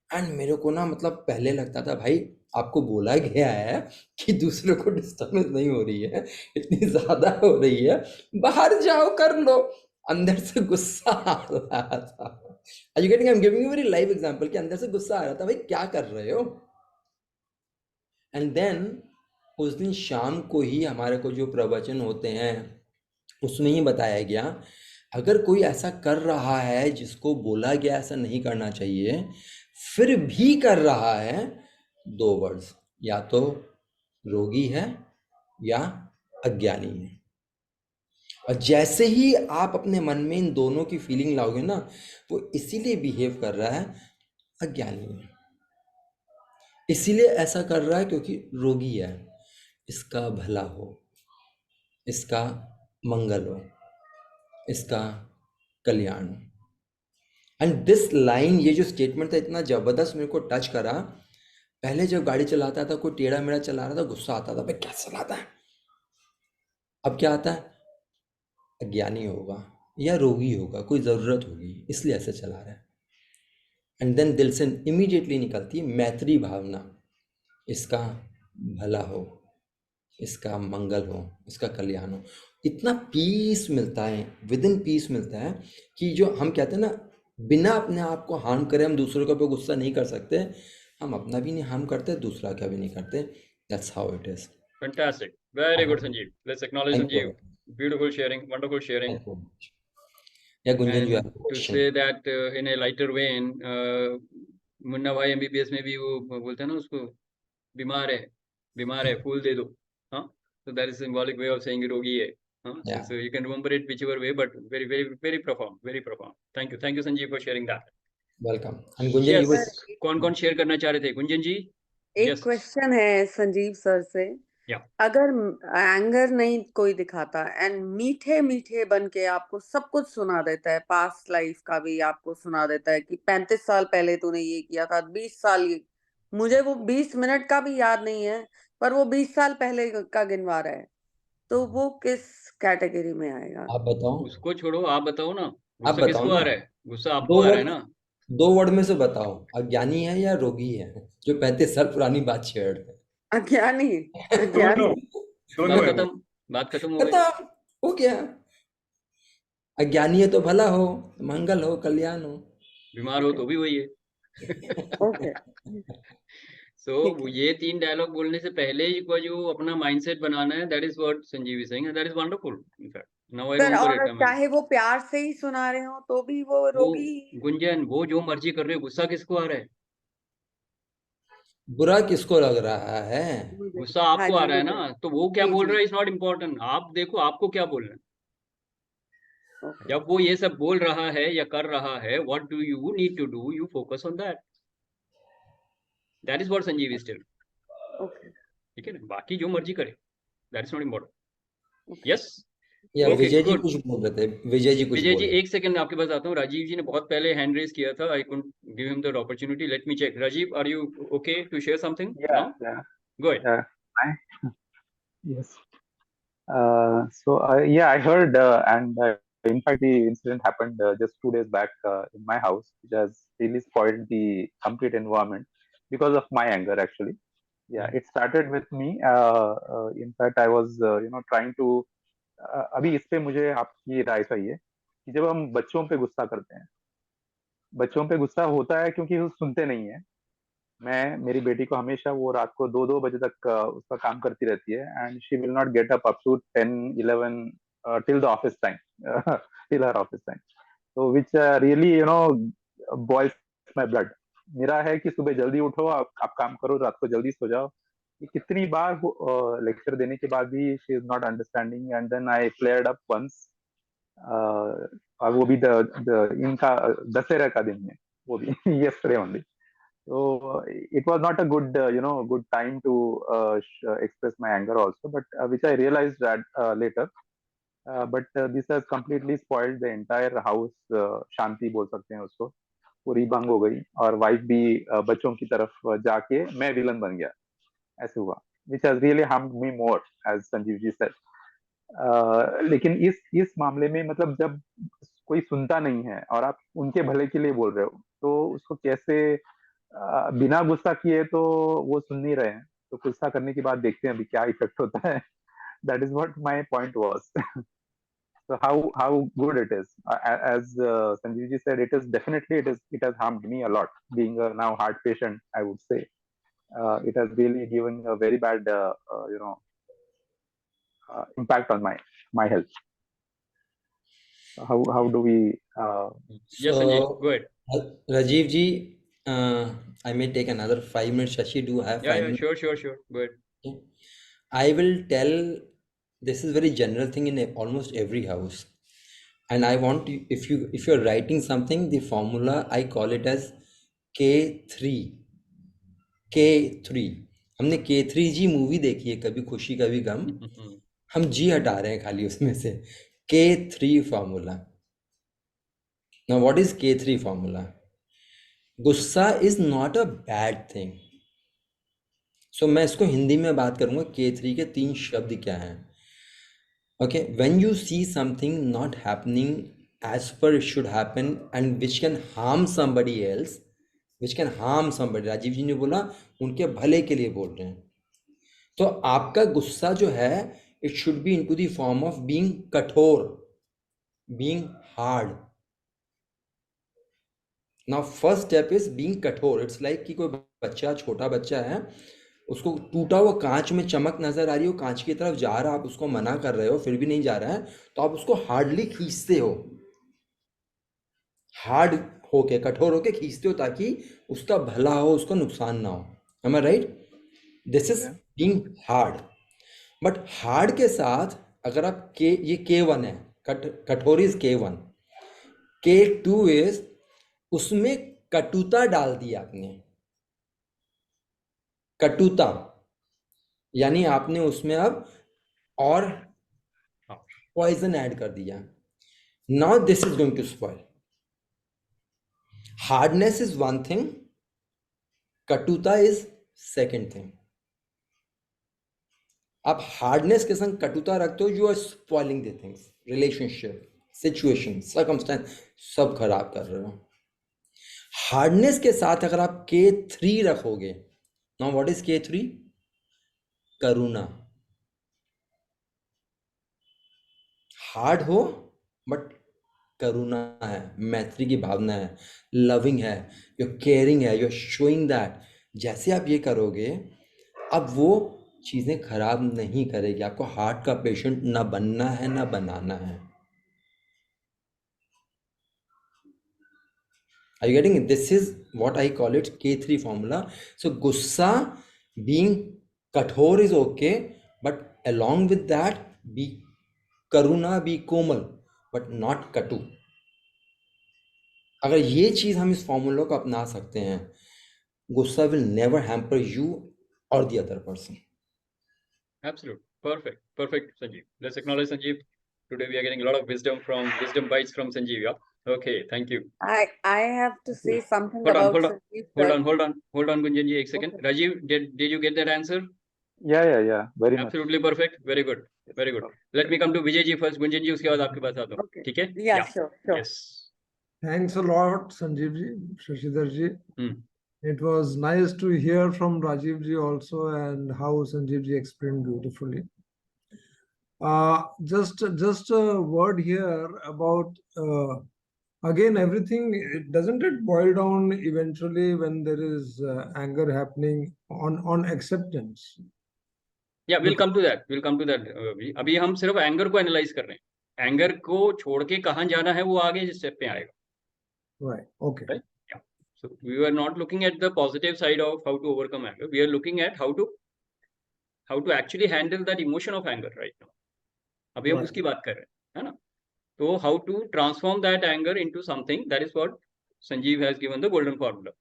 Speaker 8: एंड मेरे को ना, मतलब पहले लगता था भाई आपको बोला गया है कि दूसरे को डिस्टर्बेंस नहीं हो रही है, इतनी ज्यादा हो रही है, बाहर जाओ कर लो, अंदर से गुस्सा आ रहा था। Are you getting? I'm giving you a very live example कि अंदर से गुस्सा आ रहा था, भाई क्या कर रहे हो? एंड देन उस दिन शाम को ही हमारे को जो प्रवचन होते हैं उसमें ही बताया गया, अगर कोई ऐसा कर रहा है जिसको बोला गया ऐसा नहीं करना चाहिए, फिर भी कर रहा है, 2 वर्ड्स, या तो रोगी है या अज्ञानी है। और जैसे ही आप अपने मन में इन दोनों की फीलिंग लाओगे ना, वो इसीलिए बिहेव कर रहा है अज्ञानी है, इसीलिए ऐसा कर रहा है क्योंकि रोगी है, इसका भला हो, इसका मंगल हो, इसका कल्याण हो। एंड दिस लाइन, ये जो स्टेटमेंट था इतना जबरदस्त मेरे को टच करा। पहले जब गाड़ी चलाता था, कोई टेढ़ा मेढ़ा चला रहा था, गुस्सा आता था, भाई क्या चलाता है। अब क्या आता है, अज्ञानी होगा या रोगी होगा, कोई ज़रूरत होगी इसलिए ऐसे चला रहा है। एंड देन दिल से इमीडिएटली निकलती है मैत्री भावना, इसका भला हो, इसका मंगल हो, इसका कल्याण हो। इतना पीस मिलता है, विद इन पीस मिलता है कि जो हम कहते हैं ना, बिना अपने आप को हार्म करे हम दूसरों के ऊपर गुस्सा नहीं कर सकते, हम अपना भी नहीं हार्म करते, दूसरा का भी नहीं करते। That's how it is.
Speaker 1: Fantastic. Very good, Sanjeev. Let's acknowledge
Speaker 8: Thank you.
Speaker 1: Sanjeev. Beautiful sharing, wonderful sharing.
Speaker 8: Thank you. Yeah, Gunjan, you have
Speaker 1: And
Speaker 8: a
Speaker 1: to
Speaker 8: question.
Speaker 1: say that in a lighter vein, Munna भाई MBBS में भी वो बोलते हैं ना उसको, बीमार है फूल दे दो, हाँ, so that is symbolic way of saying रोगी है, हाँ,
Speaker 8: Yeah.
Speaker 1: so you can remember it whichever way, but very very very profound, very profound. Thank you Sanjeev for sharing that.
Speaker 8: Welcome. And Gunjan, you
Speaker 1: Yes,
Speaker 8: were
Speaker 1: कौन share करना चाह रहे थे, गुंजन जी?
Speaker 3: एक
Speaker 1: Yes.
Speaker 3: Question है संजीव सर से।
Speaker 1: Yeah.
Speaker 3: अगर anger नहीं कोई दिखाता एंड मीठे मीठे बन के आपको सब कुछ सुना देता है, पास्ट लाइफ का भी आपको सुना देता है कि 35 साल पहले तूने ये किया था, 20 साल, मुझे वो 20 मिनट का भी याद नहीं है, पर वो 20 साल पहले का गिनवा रहा है, तो वो किस कैटेगरी में आएगा?
Speaker 8: आप बताओ।
Speaker 1: उसको छोड़ो, आप बताओ ना,
Speaker 8: आप
Speaker 1: गुस्सा
Speaker 8: बताओ
Speaker 1: किसको
Speaker 8: ना।
Speaker 1: आ रहा है? गुस्सा आपको आ रहा है ना?
Speaker 8: 2 वर्ड में से बताओ, अज्ञानी है या रोगी है जो 35 साल पुरानी बात छेड़ रहे हैं?
Speaker 3: अज्ञानी।
Speaker 1: बात खत्म हो गई।
Speaker 8: खत्म हो गया। अज्ञानी है तो भला हो, मंगल हो, कल्याण हो।
Speaker 1: बीमार हो तो भी वही है।
Speaker 3: ओके,
Speaker 1: सो ये 3 डायलॉग बोलने से पहले ही को जो अपना माइंडसेट बनाना है, that is what Sanjeev is saying, that is wonderful. In fact now I
Speaker 3: sir,
Speaker 1: remember
Speaker 3: और
Speaker 1: इट।
Speaker 3: चाहे वो प्यार से ही सुना रहे हो तो भी वो रोगी।
Speaker 1: गुंजन, वो जो मर्जी कर रहे हो, गुस्सा किसको आ रहा है?
Speaker 8: बुरा किसको लग रहा है?
Speaker 1: गुस्सा
Speaker 3: हाँ
Speaker 1: आपको आ
Speaker 3: जी,
Speaker 1: रहा है
Speaker 3: मुझे।
Speaker 1: ना, तो वो क्या
Speaker 3: जी
Speaker 1: बोल
Speaker 3: जी,
Speaker 1: रहा है इज नॉट इम्पोर्टेंट। आप देखो आपको क्या बोलना है।
Speaker 3: ओके
Speaker 1: जब वो ये सब बोल रहा है या कर रहा है, what do you need to do? You focus on that. That is what Sanjeev is telling.
Speaker 3: Okay
Speaker 1: ठीक है ना, बाकी जो मर्जी करे, that is not important. Yes,
Speaker 8: yeah
Speaker 1: okay,
Speaker 8: Vijay ji
Speaker 1: good.
Speaker 8: कुछ बोल रहे थे, विजय जी कुछ
Speaker 1: विजय
Speaker 8: बोल
Speaker 1: जी
Speaker 8: रहे थे।
Speaker 1: एक सेकंड आपके पास आता हूँ। राजीव जी ने बहुत पहले हैंड रेज किया था, I couldn't give him the opportunity, let me check. Rajeev, are you okay to share something now? Go ahead.
Speaker 9: Yes. I heard, and in fact, the incident happened just 2 days back in my house, which has really spoiled the complete environment because of my anger, actually. Yeah, it started with me. In fact, I was, trying to. अभी इस पे मुझे आपकी राय चाहिए कि जब हम बच्चों पे गुस्सा करते हैं, बच्चों पे गुस्सा होता है क्योंकि वो सुनते नहीं है। मेरी बेटी को हमेशा, वो रात को 2-2 बजे तक उसका काम करती रहती है, and she will not get up to 10-11 till the office time, till her office time, तो which really boils my blood. मेरा है कि सुबह जल्दी उठो, आप काम करो, रात को जल्दी सो जाओ। कितनी बार लेक्चर देने के बाद भी she is not understanding, and then I flared up once, और वो भी इनका दशहरा का दिन में, वो भी yesterday only. So it was not a good, good time to express my anger also, but which I realized that later. But this has completely spoiled the entire house. शांति बोल सकते हैं उसको, पूरी भंग हो गई, और वाइफ भी बच्चों की तरफ जाके मैं विलन बन गया, ऐसे हुआ, which has really harmed me more, as Sanjeev ji said. लेकिन इस मामले में, मतलब जब कोई सुनता नहीं है और आप उनके भले के लिए बोल रहे हो, तो उसको कैसे बिना गुस्सा किए, तो वो सुन नहीं रहे हैं, तो गुस्सा करने के बाद देखते हैं अभी क्या इफेक्ट होता है। That is what my point was. So how good it is. As Sanjeevji said, it has harmed me a lot. Being a now heart patient, I would say it has really given a very bad impact on my health. How do we?
Speaker 1: Yes, Sanjeev, go ahead.
Speaker 8: Rajiv ji, I may take another 5 minutes. Shashi, do have 5 minutes?
Speaker 1: Sure. Go ahead.
Speaker 8: Okay. I will tell. This is very general thing in almost every house, and I want you, if you're writing something, the formula I call it as K3. K3. हमने K3G movie देखी है, कभी खुशी कभी गम. हम जी हटा रहे हैं खाली उसमें से. K3 formula. Now what is K3 formula? गुस्सा is not a bad thing. So मैं इसको हिंदी में बात करूंगा. K3 के 3 शब्द क्या हैं? Okay, when you see something not happening as per it should happen and which can harm somebody else, Rajiv जी ने बोला उनके भले के लिए बोल रहे हैं, तो आपका गुस्सा जो है it should be into the form of being कठोर, being hard. Now first step is being कठोर. It's like कि कोई बच्चा, छोटा बच्चा है, उसको टूटा हुआ कांच में चमक नजर आ रही हो, कांच की तरफ जा रहा, आप उसको मना कर रहे हो, फिर भी नहीं जा रहा है, तो आप उसको हार्डली खींचते हो, हार्ड होके, कठोर होके खींचते हो ताकि उसका भला हो, उसको नुकसान ना हो. Am I right? This is being hard. But hard के साथ अगर आप ये K1 है, कठोर is K1. K2 is उसमें कटुता डाल दी आपने. कटुता यानी आपने उसमें अब और पॉइजन ऐड कर दिया. Now this is going to spoil. Hardness is one thing, कटुता is second thing. आप हार्डनेस के संग कटुता रखते हो, you are spoiling the things, relationship, situation, circumstance सब खराब कर रहे हो. हार्डनेस के साथ अगर आप K3 रखोगे, now what is K3? Karuna. Hard हो बट करुणा है, मैत्री की भावना है, लविंग है, यू केयरिंग है, यू शोइंग दैट. जैसे आप ये करोगे, अब वो चीजें खराब नहीं करेगी. आपको हार्ट का पेशेंट ना बनना है ना बनाना है. Are you getting it? This is what I call it K3 formula. So gussa being kathor is okay, but along with that be karuna, be komal, but not katu. अगर ये चीज हम इस फॉर्मूला को अपना सकते हैं, गुस्सा will never hamper you or the other person.
Speaker 1: Absolute. Perfect, Sanjeev. Let's acknowledge Sanjeev. Today we are getting a lot of wisdom bites from Sanjeev. Yeah. Okay, thank you.
Speaker 3: I have to say something
Speaker 1: Hold
Speaker 3: about
Speaker 1: on,
Speaker 3: Sanjeev.
Speaker 1: Hold on, Gunjan ji, 1 second.
Speaker 3: Okay.
Speaker 1: Rajiv, did you get that answer?
Speaker 9: Yeah. Very
Speaker 1: Absolutely much. Perfect. Very good. Let me come to Vijay ji first. Gunjan ji, उसके बाद आपके पास आता हूँ.
Speaker 3: Okay.
Speaker 1: ठीक है?
Speaker 3: Yeah, sure.
Speaker 7: Thanks a lot, Sanjeev ji, Shashi Dhar ji. It was nice to hear from Rajiv ji also, and how Sanjeev ji explained beautifully. Just a word here about again, everything, doesn't it boil down eventually when there is anger happening on acceptance?
Speaker 1: Yeah, we'll come to that. अभी हम सिर्फ anger को analyse कर रहे हैं. Anger को छोड़ के कहाँ जाना है वो आगे स्टेप पे आएगा.
Speaker 7: Right. Okay.
Speaker 1: Right? Yeah. So we were not looking at the positive side of how to overcome anger. We are looking at how to actually handle that emotion of anger right now. अभी हम उसकी बात कर रहे हैं, है ना? So how to transform that anger into something, that is what Sanjeev has given the golden formula.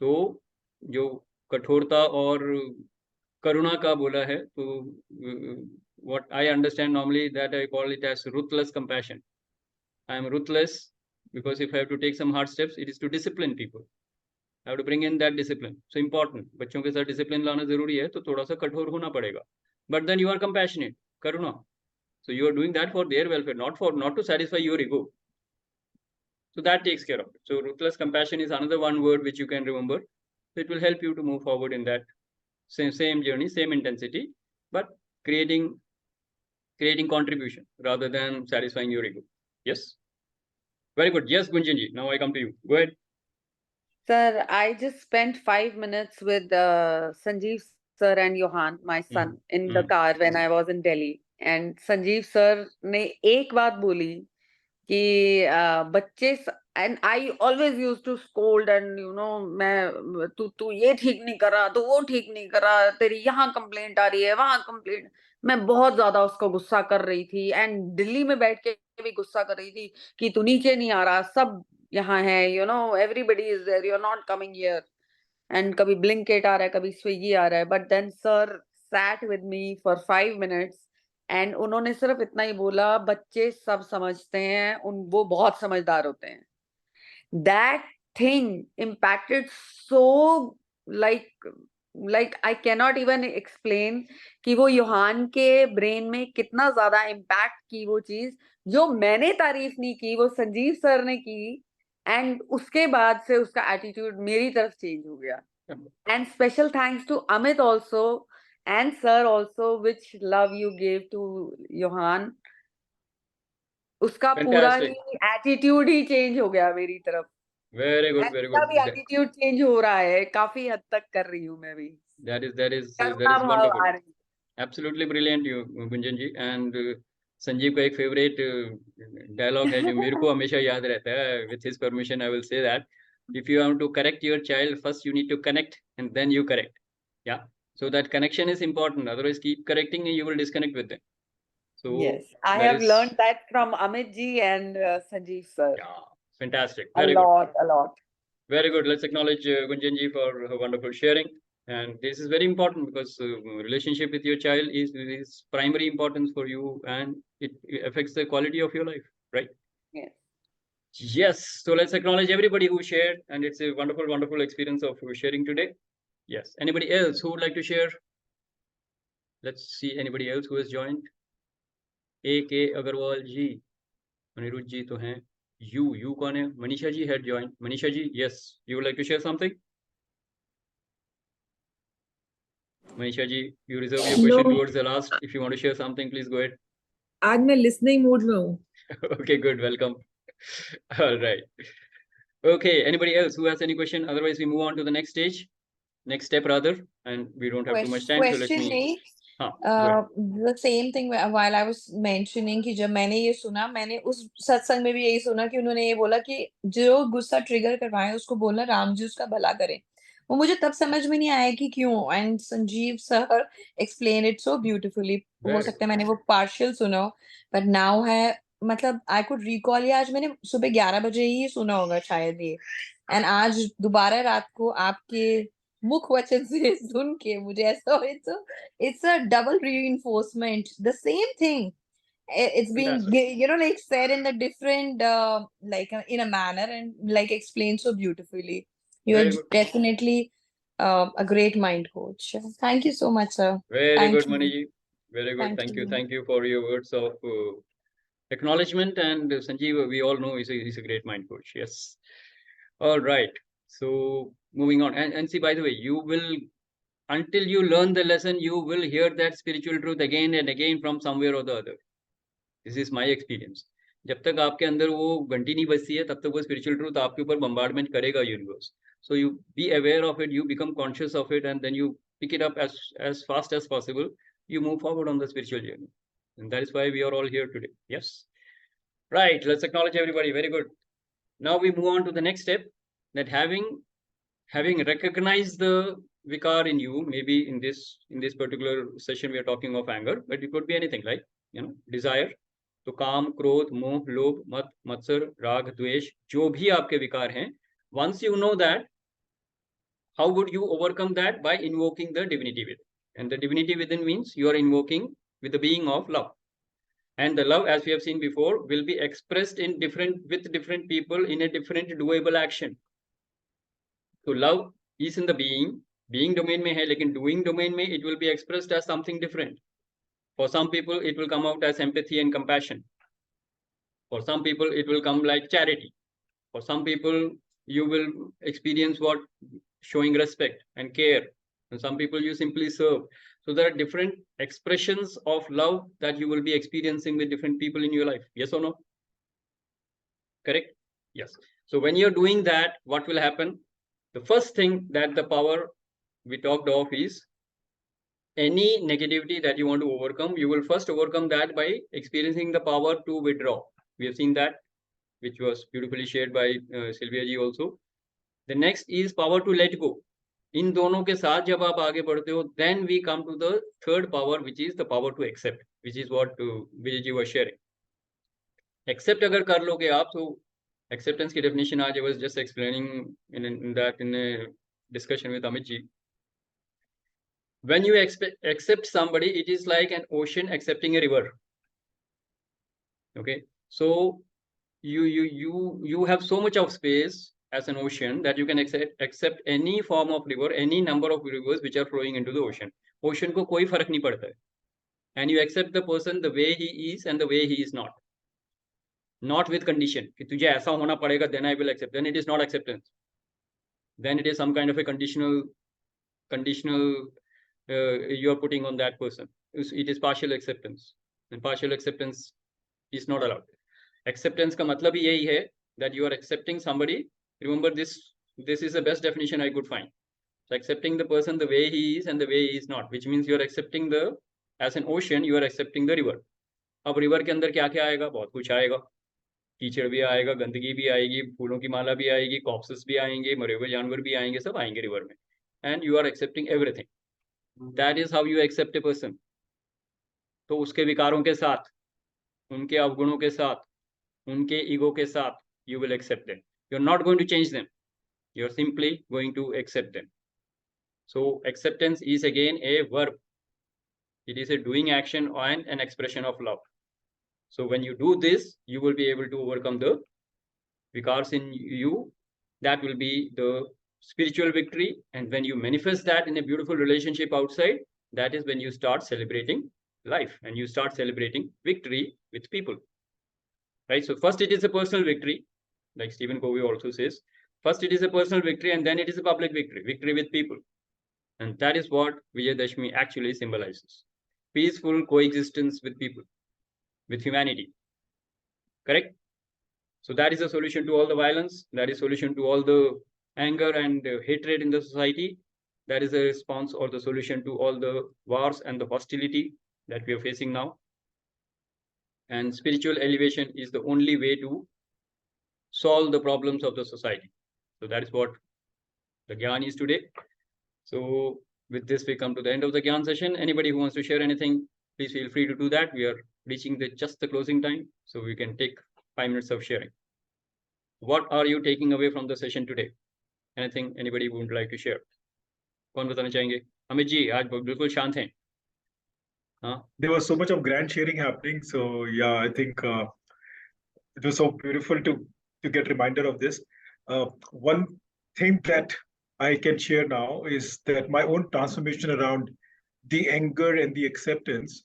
Speaker 1: तो जो कठोरता और करुणा का बोला है, तो what I understand normally that I call it as ruthless compassion. I am ruthless because if I have to take some hard steps, it is to discipline people. I have to bring in that discipline. So important. बच्चों के साथ discipline लाना जरूरी है, तो थोड़ा सा कठोर होना पड़ेगा. But then you are compassionate, Karuna. So you are doing that for their welfare, not to satisfy your ego. So that takes care of it. So ruthless compassion is another one word which you can remember. It will help you to move forward in that same journey, same intensity, but creating creating contribution rather than satisfying your ego. Yes. Very good. Yes, Gunjanji. Now I come to you. Go ahead.
Speaker 3: Sir, I just spent 5 minutes with Sanjeev sir and Johan, my son, in the car when I was in Delhi. And Sanjeev sir ने एक बात बोली कि बच्चे, and I always used to scold and मैं तू ये ठीक नहीं कर रहा, तू वो ठीक नहीं कर रहा, तेरी यहाँ कंप्लेंट आ रही है, वहाँ कंप्लेंट, मैं बहुत ज्यादा उसको गुस्सा कर रही थी. एंड दिल्ली में बैठ के भी गुस्सा कर रही थी कि तू नीचे नहीं आ रहा, सब यहाँ है, everybody is there, you are not coming here. And कभी ब्लिंकिट आ रहा है, कभी स्विगी आ रहा है. But then sir sat with me for 5 minutes and उन्होंने सिर्फ इतना ही बोला, बच्चे सब समझते हैं, वो बहुत समझदार होते हैं. That thing impacted so, like I cannot even explain कि वो योहान के ब्रेन में कितना ज्यादा इम्पैक्ट की वो चीज, जो मैंने तारीफ नहीं की, वो संजीव सर ने की. एंड उसके बाद से उसका एटीट्यूड मेरी तरफ चेंज हो गया. And special thanks to Amit also and sir also, which love you gave to Johan. उसका पूरा ही एटीट्यूड ही चेंज हो गया मेरी तरफ.
Speaker 1: Very good, very good.
Speaker 3: भी एटीट्यूड चेंज हो रहा है, काफी हद तक कर रही हूँ मैं भी.
Speaker 1: That is wonderful. Absolutely brilliant, you Gunjan ji. And Sanjeev का एक फेवरेट डायलॉग है जो मेरे को हमेशा याद रहता है. With his permission, I will say that if you want to correct your child, first you need to connect and then you correct. Yeah. So that connection is important. Otherwise, keep correcting and you will disconnect with them. So
Speaker 3: yes, I have learned that from Amit ji and Sanjeev sir.
Speaker 1: Yeah, fantastic.
Speaker 3: Very good. A lot.
Speaker 1: Very good. Let's acknowledge Gunjan ji for her wonderful sharing. And this is very important because relationship with your child is primary importance for you, and it affects the quality of your life, right?
Speaker 3: Yes.
Speaker 1: Yes. So let's acknowledge everybody who shared, and it's a wonderful, wonderful experience of sharing today. Yes. Anybody else who would like to share? Let's see anybody else who has joined. A.K. Agarwal ji, Anirudh ji to hain. You कौन है? Manisha ji had joined. Manisha ji, yes. You would like to share something? Manisha ji, you reserve your question towards the last. If you want to share something, please go ahead.
Speaker 10: आज मैं listening mood में हूँ.
Speaker 1: Okay, good. Welcome. All right. Okay. Anybody else who has any question? Otherwise, we move on to the next stage. Next step rather, and we don't have too much time. So let me.
Speaker 6: The same thing while I was mentioning कि जब मैंने ये सुना, मैंने उस सत्संग में भी यही सुना कि उन्होंने ये बोला कि जो गुस्सा ट्रिगर करवाए उसको बोलना राम जी उसका भला करे. वो मुझे तब समझ में नहीं आया कि क्यों. And Sanjeev sir explain it so beautifully. हो सकता है मैंने वो पार्शियल सुना हो, बट नाउ है, मतलब आई कुड रिकॉल. ये आज मैंने सुबह 11 बजे ही सुना होगा शायद ये, एंड आज दोबारा रात को आपके मुख वचन से सुन के मुझे ऐसा, it's a double reinforcement. The same thing, it's being like said in the different like in a manner and like explained so beautifully. You are definitely a great mind coach. Thank you so much, sir.
Speaker 1: Very good, Maniji. Very good. Thank you for your words of acknowledgement. And Sanjeev, we all know he's a great mind coach. Yes. All right. So moving on, and see, by the way, you will, until you learn the lesson, you will hear that spiritual truth again and again from somewhere or the other. This is my experience. जब तक आपके अंदर वो घंटी नहीं बजती है, तब तक वो spiritual truth आपके ऊपर bombardment करेगा universe. So you be aware of it, you become conscious of it, and then you pick it up as fast as possible. You move forward on the spiritual journey, and that is why we are all here today. Yes, right. Let's acknowledge everybody. Very good. Now we move on to the next step. That having recognized the vikar in you, maybe in this particular session we are talking of anger, but it could be anything, like desire. तो काम, क्रोध, मोह, लोभ, मत, मत्सर, राग, द्वेष, जो भी आपके विकार हैं, once you know that, how would you overcome that? By invoking the divinity within. And the divinity within means you are invoking with the being of love. And the love, as we have seen before, will be expressed with different people in a different doable action. So love is in the being domain में है, लेकिन doing domain में it will be expressed as something different. For some people, it will come out as empathy and compassion. For some people, it will come like charity. For some people, you will experience showing respect and care. and some people you simply serve. So there are different expressions of love that you will be experiencing with different people in your life. Yes or no? Correct? Yes. So when you're doing that, what will happen? The first thing that the power we talked of is any negativity that you want to overcome, you will first overcome that by experiencing the power to withdraw. We have seen that, which was beautifully shared by Sylvia ji also. The next is power to let go. इन दोनों के साथ जब आप आगे बढ़ते हो, then we come to the third power, which is the power to accept, which is what Vijay ji was sharing. Accept अगर कर लोगे आप, तो acceptance की definition आज I was just explaining in a discussion with Amit ji. When you accept somebody, it is like an ocean accepting a river. Okay, so you have so much of space as an ocean that you can accept any form of river, any number of rivers which are flowing into the ocean. Ocean को कोई फर्क नहीं पड़ता है. And you accept the person the way he is and the way he is not. Not with condition कि तुझे ऐसा होना पड़ेगा, then I will accept. Then it is not acceptance. Then it is some kind of a conditional you are putting on that person. It is partial acceptance, and partial acceptance is not allowed. Acceptance का मतलब ही यही है that you are accepting somebody. Remember this is the best definition I could find. So accepting the person the way he is and the way he is not, which means you are accepting as an ocean, you are accepting the river. अब river के अंदर क्या क्या आएगा? बहुत कुछ आएगा. कीचड़ भी आएगा, गंदगी भी आएगी, फूलों की माला भी आएगी, कॉप्सेस भी आएंगे, मरे हुए जानवर भी आएंगे, सब आएंगे रिवर में. And you are accepting everything. That is how you accept a person. तो उसके विकारों के साथ, उनके अवगुणों के साथ, उनके ईगो के साथ, you will accept them. You're not going to change them. You're simply going to accept them. So acceptance is again a verb. It is a doing action and an expression of love. So when you do this, you will be able to overcome the vikars in you. That will be the spiritual victory. And when you manifest that in a beautiful relationship outside, that is when you start celebrating life and you start celebrating victory with people. Right? So first it is a personal victory, like Stephen Covey also says. First it is a personal victory and then it is a public victory, victory with people. And that is what Vijayadashmi actually symbolizes. Peaceful coexistence with people, with humanity. Correct? So that is a solution to all the violence. That is a solution to all the anger and hatred in the society. That is a response or the solution to all the wars and the hostility that we are facing now. And spiritual elevation is the only way to solve the problems of the society. So that is what the Gyan is today. So with this, we come to the end of the Gyan session. Anybody who wants to share anything, please feel free to do that. We are reaching just the closing time, so we can take 5 minutes of sharing. What are you taking away from the session today? Anything anybody would like to share? कौन बताना चाहेंगे? अमित जी, आज बिल्कुल शांत हैं.
Speaker 11: There was so much of grand sharing happening. So yeah, I think it was so beautiful to get reminder of this. One thing that I can share now is that my own transformation around the anger and the acceptance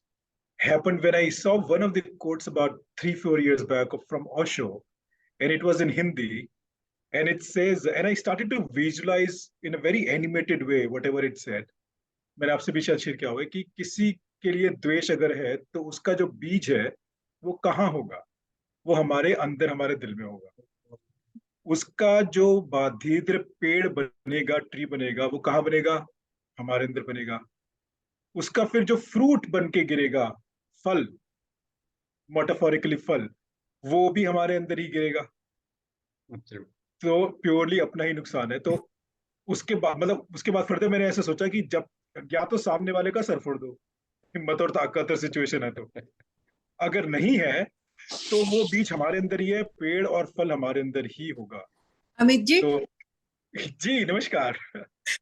Speaker 11: happened when I saw one of the quotes about 3-4 years back from Osho, and it was in Hindi, and it says, and I started to visualize in a very animated way whatever it said. मैंने आपसे भी शायद share किया होगा कि किसी के लिए द्वेष अगर है तो उसका जो बीज है वो कहाँ होगा? वो हमारे अंदर, हमारे दिल में होगा. उसका जो बाधित्र पेड़ बनेगा, ट्री बनेगा, वो कहाँ बनेगा? हमारे अंदर बनेगा. उसका फिर जो फ्रूट बन के गिरेगा, फल, मेटाफोरिकली फल, वो भी हमारे अंदर ही गिरेगा. तो प्योरली अपना ही नुकसान है. तो उसके बाद फर्दर मैंने ऐसे सोचा कि जब या तो सामने वाले का सर फोड़ दो, हिम्मत और ताकत सिचुएशन है, तो अगर नहीं है तो वो बीज हमारे अंदर ही है, पेड़ और फल हमारे अंदर ही होगा.
Speaker 10: अमित जी,
Speaker 11: तो जी नमस्कार.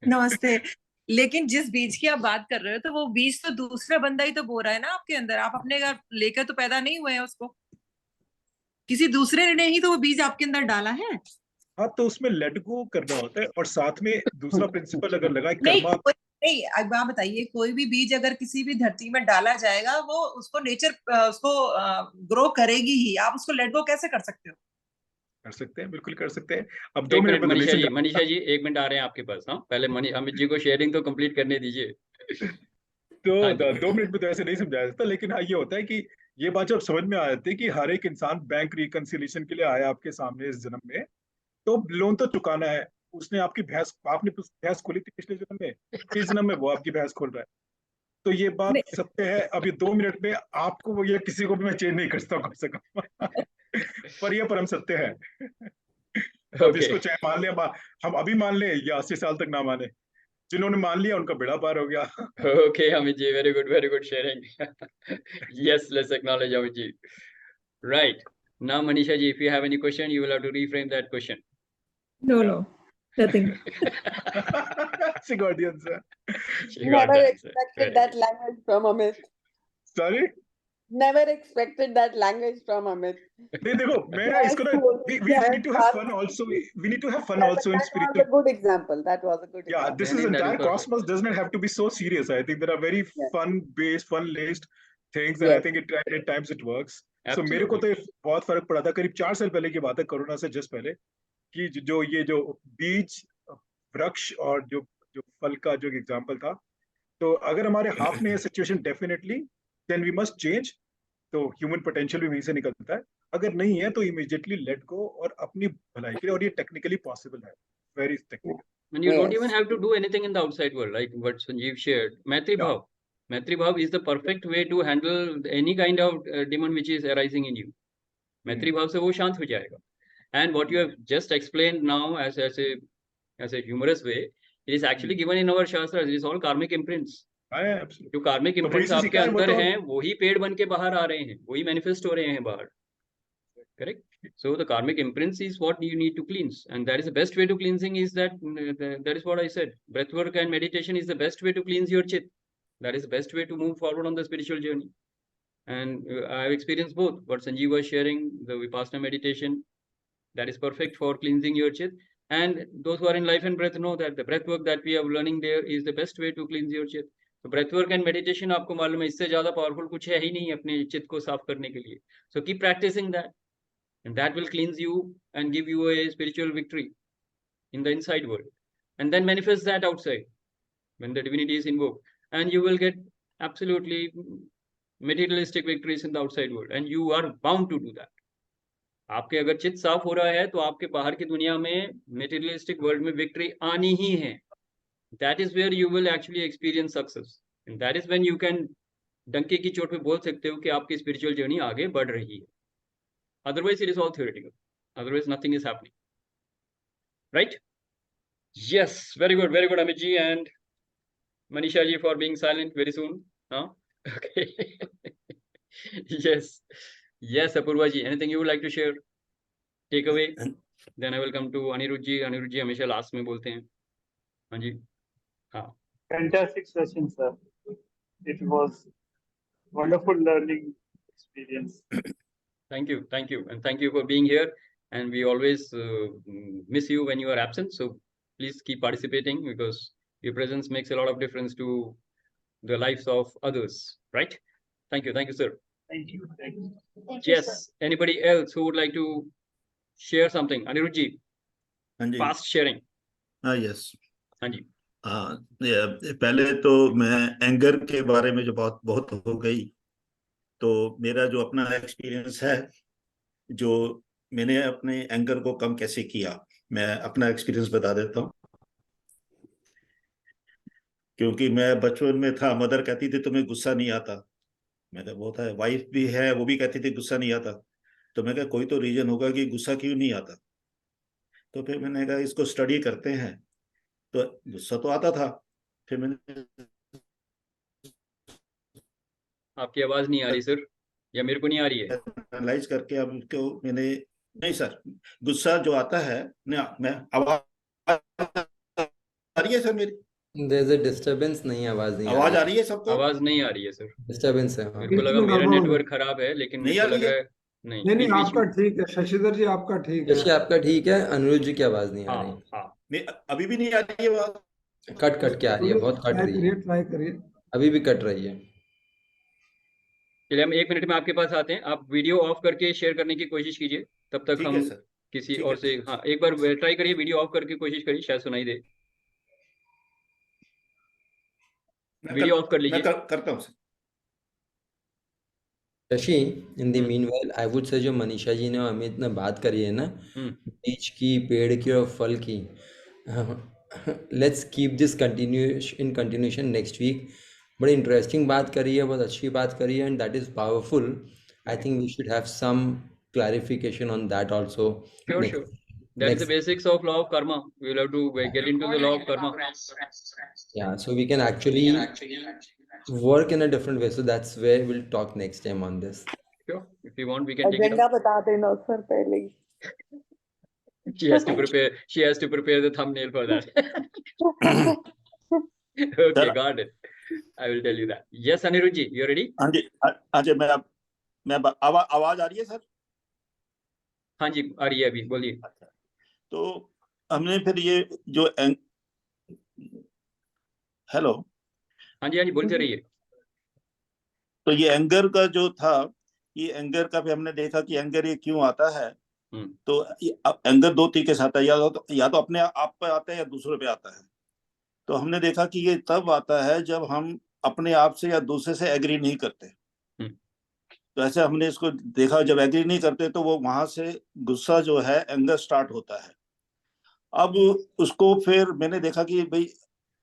Speaker 10: नमस्ते. लेकिन जिस बीज की आप बात कर रहे हो, तो वो बीज तो दूसरा बंदा ही तो बो रहा है ना आपके अंदर. आप अपने घर लेकर तो पैदा नहीं हुए हैं उसको, किसी दूसरे ने ही तो वो बीज आपके अंदर डाला है.
Speaker 11: हाँ, तो उसमें लेट गो करना होता है. और साथ में दूसरा प्रिंसिपल अगर लगा
Speaker 10: कर्मा नहीं, आप बताइए, कोई भी बीज अगर किसी भी धरती में डाला जाएगा, वो उसको नेचर उसको ग्रो करेगी ही. आप उसको लेट गो कैसे कर सकते हो?
Speaker 11: कर सकते हैं, बिल्कुल कर सकते हैं। अब 2
Speaker 1: एक
Speaker 11: मिनट
Speaker 1: मिनट
Speaker 11: में
Speaker 1: मनीषा
Speaker 11: donation
Speaker 1: जी, मनीषा जी 1 मिनट आ रहे हैं आपके पास। हाँ, पहले अमित जी को शेयरिंग तो कंप्लीट करने दीजिए।
Speaker 11: तो
Speaker 1: हाँ जी।
Speaker 11: 2 मिनट में तो ऐसे नहीं समझाया जाता, लेकिन हाँ ये होता है कि ये बात जब समझ में आ जाती है कि हर एक इंसान बैंक रिकंसिलिएशन के लिए आया आपके सामने इस जन्म में, तो लोन तो चुकाना है। उसने आपकी भैंस, आपने भैंस खोली थी पिछले जन्म में, इस जन्म में वो आपकी भैंस खोल रहा है। तो ये बात
Speaker 10: नहीं,
Speaker 11: सत्य है। अभी 2 मिनट में आपको वो, ये किसी को भी मैं चेंज नहीं कर सकता कम से कम पर ये परम सत्य है। अब
Speaker 1: ओके
Speaker 11: इसको चाहे मान ले, हम अभी मान ले या 80 साल तक ना माने, जिन्होंने मान लिया उनका बेड़ा पार हो गया।
Speaker 1: Okay Amit ji, very good sharing. Yes, let's acknowledge Amit ji. Right. Now Manisha ji, if you have any question, you will have to reframe that question.
Speaker 10: no, nothing.
Speaker 11: She got the answer.
Speaker 1: She got
Speaker 3: Never
Speaker 1: the answer.
Speaker 3: expected
Speaker 1: Very
Speaker 3: that
Speaker 1: good.
Speaker 3: language from Amit.
Speaker 11: Sorry?
Speaker 3: Never expected that language from Amit.
Speaker 11: नहीं देखो, मैं ना इसको ना, we need to have fun also. We need to have fun also in
Speaker 3: That was
Speaker 11: spiritual.
Speaker 3: a good example. That was a good
Speaker 11: Yeah,
Speaker 3: example.
Speaker 11: this is
Speaker 1: That is
Speaker 11: entire
Speaker 1: perfect.
Speaker 11: cosmos does not have to be so serious. I think there are very
Speaker 3: Yes.
Speaker 11: fun-based, fun-laced things, and I
Speaker 3: Yes.
Speaker 11: think at times it works. So मेरे को
Speaker 1: Absolutely.
Speaker 11: तो बहुत फर्क पड़ा था करीब 4 साल पहले की बात है, कोरोना से जस्ट पहले, कि जो बीज, वृक्ष और जो जो फल का जो एग्जाम्पल था, तो अगर हमारे हाथ में है situation, definitely then we must change. तो ह्यूमन पोटेंशियल भी वहीं से निकलता है। अगर नहीं है तो इमीडिएटली लेट गो और अपनी भलाई के लिए, और ये टेक्निकली पॉसिबल है, very technical.
Speaker 1: And you don't
Speaker 3: Yes.
Speaker 1: even have to do anything in the outside world, like what Sanjeev shared. Maitri
Speaker 11: Yeah.
Speaker 1: Bhav. Maitri Bhav is the perfect way to handle any kind of demon which is arising in you. Maitri Bhav से वो शांत हो जाएगा. And what you have just explained now as a humorous way, it is actually given in our shastras. It is all karmic imprints.
Speaker 11: Absolutely.
Speaker 1: जो कार्मिक
Speaker 11: तो वही
Speaker 1: imprints
Speaker 11: से
Speaker 1: आपके
Speaker 11: सीखा है, वो
Speaker 1: अंदर
Speaker 11: तो
Speaker 1: हैं, वही पेड़ बन के बाहर आ रहे हैं, वही मैनिफेस्ट हो रहे हैं बाहर. Correct. So the karmic imprints is what you need to cleanse, and that is the best way to cleansing. Is that is what I said. Breathwork and meditation is the best way to cleanse your chit. That is the best way to move forward on the spiritual journey. And I have experienced both. What Sanjeev was sharing, the Vipassana meditation, that is perfect for cleansing your chit. And those who are in life and breath know that the breath work that we are learning there is the best way to cleanse your chit. So breath work and meditation, आपको मालूम है, इससे ज्यादा powerful कुछ है ही नहीं अपने चित्त को साफ करने के लिए. So keep practicing that, and that will cleanse you and give you a spiritual victory in the inside world, and then manifest that outside when the divinity is invoked, and you will get absolutely materialistic victories in the outside world, and you are bound to do that. आपके अगर चित्त साफ हो रहा है तो आपके बाहर की दुनिया में मेटेरियलिस्टिक वर्ल्ड में विक्ट्री आनी ही है. That is where you will actually experience success, and that is when you can डंके की चोट पे बोल सकते हो कि आपकी स्पिरिचुअल जर्नी आगे बढ़ रही है. Otherwise it is all theoretical, otherwise nothing is happening. Right? Yes, very good Amit ji and Manisha ji for being silent very soon. हाँ, okay. Yes, Apurva ji, anything you would like to share? Take away. Then I will come to Anirudh ji. Anirudh ji हमेशा last में बोलते हैं. हाँ जी. हाँ.
Speaker 4: Fantastic session, sir. It was wonderful learning experience.
Speaker 1: Thank you, and thank you for being here. And we always miss you when you are absent. So please keep participating, because your presence makes a lot of difference to the lives of others. Right? Thank you, sir.
Speaker 4: Thank you.
Speaker 1: Yes. Anybody else who would like to share something? Anirudh ji.
Speaker 12: हाँ जी.
Speaker 1: Fast sharing.
Speaker 12: हाँ, yes.
Speaker 1: हाँ जी.
Speaker 12: पहले तो मैं anger के बारे में जो बहुत हो गई, तो मेरा जो अपना एक्सपीरियंस है, जो मैंने अपने एंगर को कम कैसे किया, मैं अपना एक्सपीरियंस बता देता हूँ. क्योंकि मैं बचपन में था, मदर कहती थी तुम्हें गुस्सा नहीं आता. मैं कहा वो था, वाइफ भी है, वो भी कहती थी गुस्सा नहीं आता. तो मैं कहा कोई तो रीजन होगा कि गुस्सा क्यों नहीं आता. तो फिर मैंने कहा इसको स्टडी करते हैं. तो गुस्सा तो आता था. फिर मैंने,
Speaker 1: आपकी आवाज नहीं आ रही सर, या मेरे को नहीं आ रही है?
Speaker 12: एनालाइज करके अब उसको मैंने, नहीं सर, गुस्सा जो आता है ना, मैं आवाज आ रही है सर मेरी?
Speaker 8: There's a disturbance, नहीं, आवाज नहीं
Speaker 12: आवाज आ रही है सबको?
Speaker 1: आवाज नहीं आ रही है सर.
Speaker 8: Disturbance है. हाँ.
Speaker 1: मेरे को लगा मेरा नेटवर्क खराब है, लेकिन मेरे को लग रहा है नहीं.
Speaker 7: नहीं, आपका ठीक है शशिधर जी, आपका ठीक है.
Speaker 8: शशि आपका ठीक है, अनुरुद्ध जी की आवाज नहीं आ रही.
Speaker 1: हाँ.
Speaker 12: नहीं, अभी भी नहीं आ रही है आवाज.
Speaker 8: कट के आ रही है, बहुत कट रही है.
Speaker 7: ट्राई करिए.
Speaker 8: अभी भी कट रही है.
Speaker 1: चलिए हम 1 मिनट में आपके पास आते हैं. आप वीडियो ऑफ करके शेयर करने की कोशिश कीजिए, तब तक
Speaker 12: ठीक
Speaker 1: हम
Speaker 12: है सर.
Speaker 1: किसी और से, हाँ एक बार ट्राई करिए, वीडियो ऑफ करके कोशिश करिए, शायद सुनाई दे। वीडियो ऑफ कर लीजिए।
Speaker 12: करता हूँ sir.
Speaker 8: Shashi, in the meanwhile I would say जो मनीषा जी ने और अमित ने बात करी है ना, बीज की, पेड़ की और फल की, let's keep this continuation next week. बड़ी इंटरेस्टिंग बात करी है, बहुत अच्छी बात करी है, and that is powerful. I think we should have some clarification on that also.
Speaker 1: Sure. That is the basics of law of karma. We will have to get into the law of karma.
Speaker 8: Yeah, so we can actually work in a different way. So that's where we'll talk next time on this.
Speaker 1: Sure. If you want, we can take it
Speaker 3: Agenda
Speaker 1: up.
Speaker 3: बता देना sir पहले ही.
Speaker 1: She has to prepare the thumbnail for that. Okay, got it. I will tell you that. Yes, Anirudh ji, you ready?
Speaker 12: हाँ जी, मैं आवाज आ रही है sir?
Speaker 1: हाँ जी, आ रही है अभी, बोलिए.
Speaker 12: तो हमने फिर ये जो हेलो,
Speaker 1: हाँ जी बोलते रहिए.
Speaker 12: तो ये एंगर का जो था, ये एंगर का भी हमने देखा कि एंगर ये क्यों आता है. तो एंगर दो तरीके से आता है, या तो अपने आप पे आता है या दूसरे पे आता है. तो हमने देखा कि ये तब आता है जब हम अपने आप से या दूसरे से एग्री नहीं करते. तो ऐसे हमने इसको देखा, जब एग्री नहीं करते तो वो वहां से गुस्सा जो है, एंगर स्टार्ट होता है. अब उसको फिर मैंने देखा कि भाई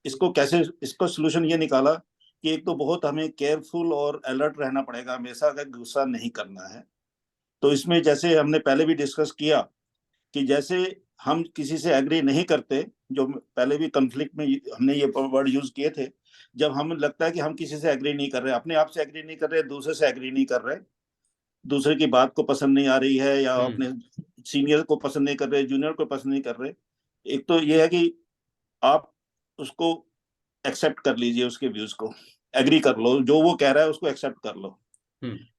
Speaker 12: इसको कैसे, इसका सोल्यूशन ये निकाला कि एक तो बहुत हमें केयरफुल और अलर्ट रहना पड़ेगा हमेशा, का गुस्सा नहीं करना है. तो इसमें जैसे हमने पहले भी डिस्कस किया कि जैसे हम किसी से एग्री नहीं करते, जो पहले भी कॉन्फ्लिक्ट में हमने ये वर्ड यूज किए थे, जब हमें लगता है कि हम किसी से एग्री नहीं कर रहे, अपने आप से एग्री नहीं कर रहे, दूसरे से एग्री नहीं कर रहे, दूसरे की बात को पसंद नहीं आ रही है, या अपने सीनियर को पसंद नहीं कर रहे, जूनियर को पसंद नहीं कर रहे, एक तो ये है कि आप उसको एक्सेप्ट कर लीजिए, उसके व्यूज को एग्री कर लो, जो वो कह रहा है उसको एक्सेप्ट कर लो.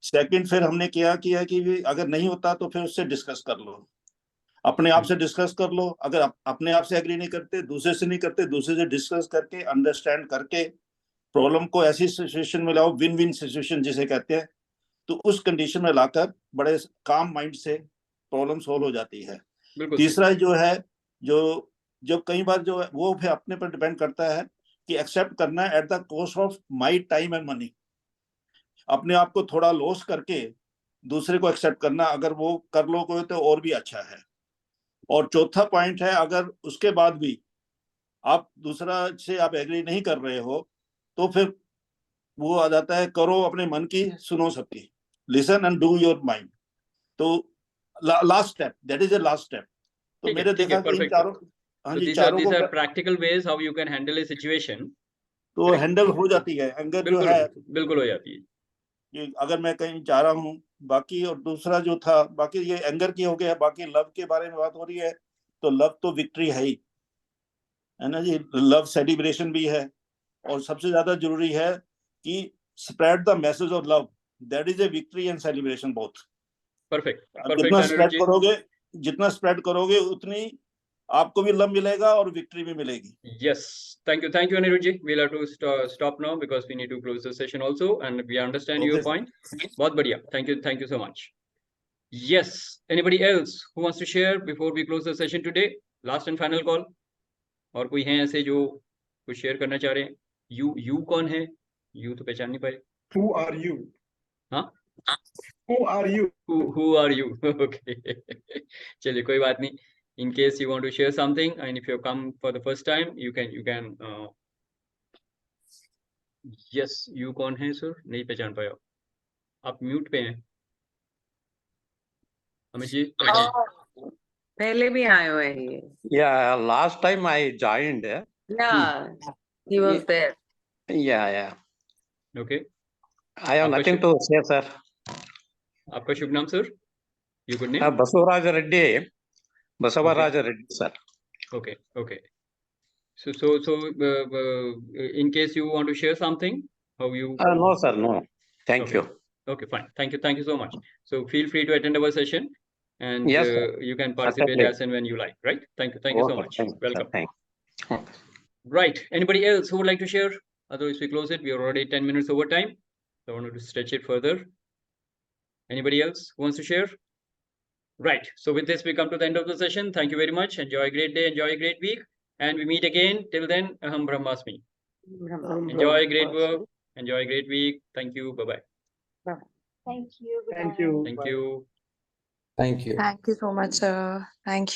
Speaker 12: सेकंड, फिर हमने किया कि अगर नहीं होता तो फिर उससे डिस्कस कर लो, अपने आप से डिस्कस कर लो. अगर अपने आप से एग्री नहीं करते, दूसरे से नहीं करते, दूसरे से डिस्कस करके, अंडरस्टैंड करके प्रॉब्लम को ऐसी सिचुएशन में लाओ, विन विन सिचुएशन जिसे कहते हैं, तो उस कंडीशन में लाकर बड़े काम माइंड से प्रॉब्लम सॉल्व हो जाती है. तीसरा जो है, जो कई बार जो है वो फिर अपने पर डिपेंड करता है कि एक्सेप्ट करना है at the cost of my time and money. अपने आप को थोड़ा लॉस करके दूसरे को एक्सेप्ट करना, अगर वो कर लोगे तो और भी अच्छा है. और चौथा पॉइंट है, अगर उसके बाद भी आप दूसरा से आप एग्री नहीं कर रहे हो, तो फिर वो आ जाता है, करो अपने मन की, सुनो सबकी, listen and do your mind. तो last step, that is the last step. तो मेरे देखा कि इन चारों, हाँ जी, चारों को
Speaker 1: practical veg how you can handle A situation.
Speaker 12: तो हैंडल हो जाती है एंगर जो है,
Speaker 1: बिल्कुल हो जाती है.
Speaker 12: ये अगर मैं कहीं जा रहा हूँ. बाकी और दूसरा जो था, बाकी ये एंगर की हो गया. बाकी लव के बारे में बात हो रही है, तो लव तो विक्ट्री है ही, है ना जी. लव सेलिब्रेशन भी है, और सबसे ज्यादा जरूरी है कि spread the message of love, that is a victory and celebration both.
Speaker 1: Perfect.
Speaker 12: जितना स्प्रेड करोगे उतनी आपको भी लव मिलेगा और विक्ट्री भी मिलेगी.
Speaker 1: Yes, thank you, Anirudh ji. We'll have to stop now because we need to close the session also, and we understand your point. बहुत बढ़िया. Thank you so much. Yes, anybody else who wants to share before we close the session today? Last and final call. और कोई है ऐसे जो कुछ share करना चाह रहे हैं? You कौन है? You तो पहचान नहीं पाए.
Speaker 11: Who are you?
Speaker 1: हाँ?
Speaker 11: Who are you?
Speaker 1: Who are you? Okay. चलिए, कोई बात नहीं. In case you want to share something, and if you have come for the first time, you can. Yes, you कौन है सर? नहीं पहचान पाया. आप म्यूट पे हैं. अमित जी.
Speaker 3: पहले भी आए हुए हैं ये.
Speaker 13: Yeah, last time I joined.
Speaker 3: Yeah, he was there.
Speaker 13: Yeah.
Speaker 1: Okay.
Speaker 13: I have nothing to say, sir.
Speaker 1: आपका शुभ नाम sir? You good name?
Speaker 13: Basavaraja Reddy, sir.
Speaker 1: Okay. So, in case you want to share something, how you?
Speaker 13: No, sir, no. Thank you.
Speaker 1: Okay, fine. Thank you so much. So feel free to attend our session, and
Speaker 13: yes,
Speaker 1: you can participate as and when you like. Right? Thank you so much. Welcome. Right. Anybody else who would like to share? Otherwise, we close it. We are already 10 minutes over time. So I wanted to stretch it further. Anybody else who wants to share? Right. So with this, we come to the end of the session. Thank you very much. Enjoy a great day. Enjoy a great week. And we meet again. Till then, Aham Brahmasmi. Enjoy a great work. Enjoy a great week. Thank you. Bye-bye.
Speaker 6: Thank you.
Speaker 4: Thank you.
Speaker 1: Thank
Speaker 4: Bye.
Speaker 1: you.
Speaker 8: Thank you.
Speaker 6: Thank you so much, sir. Thank you.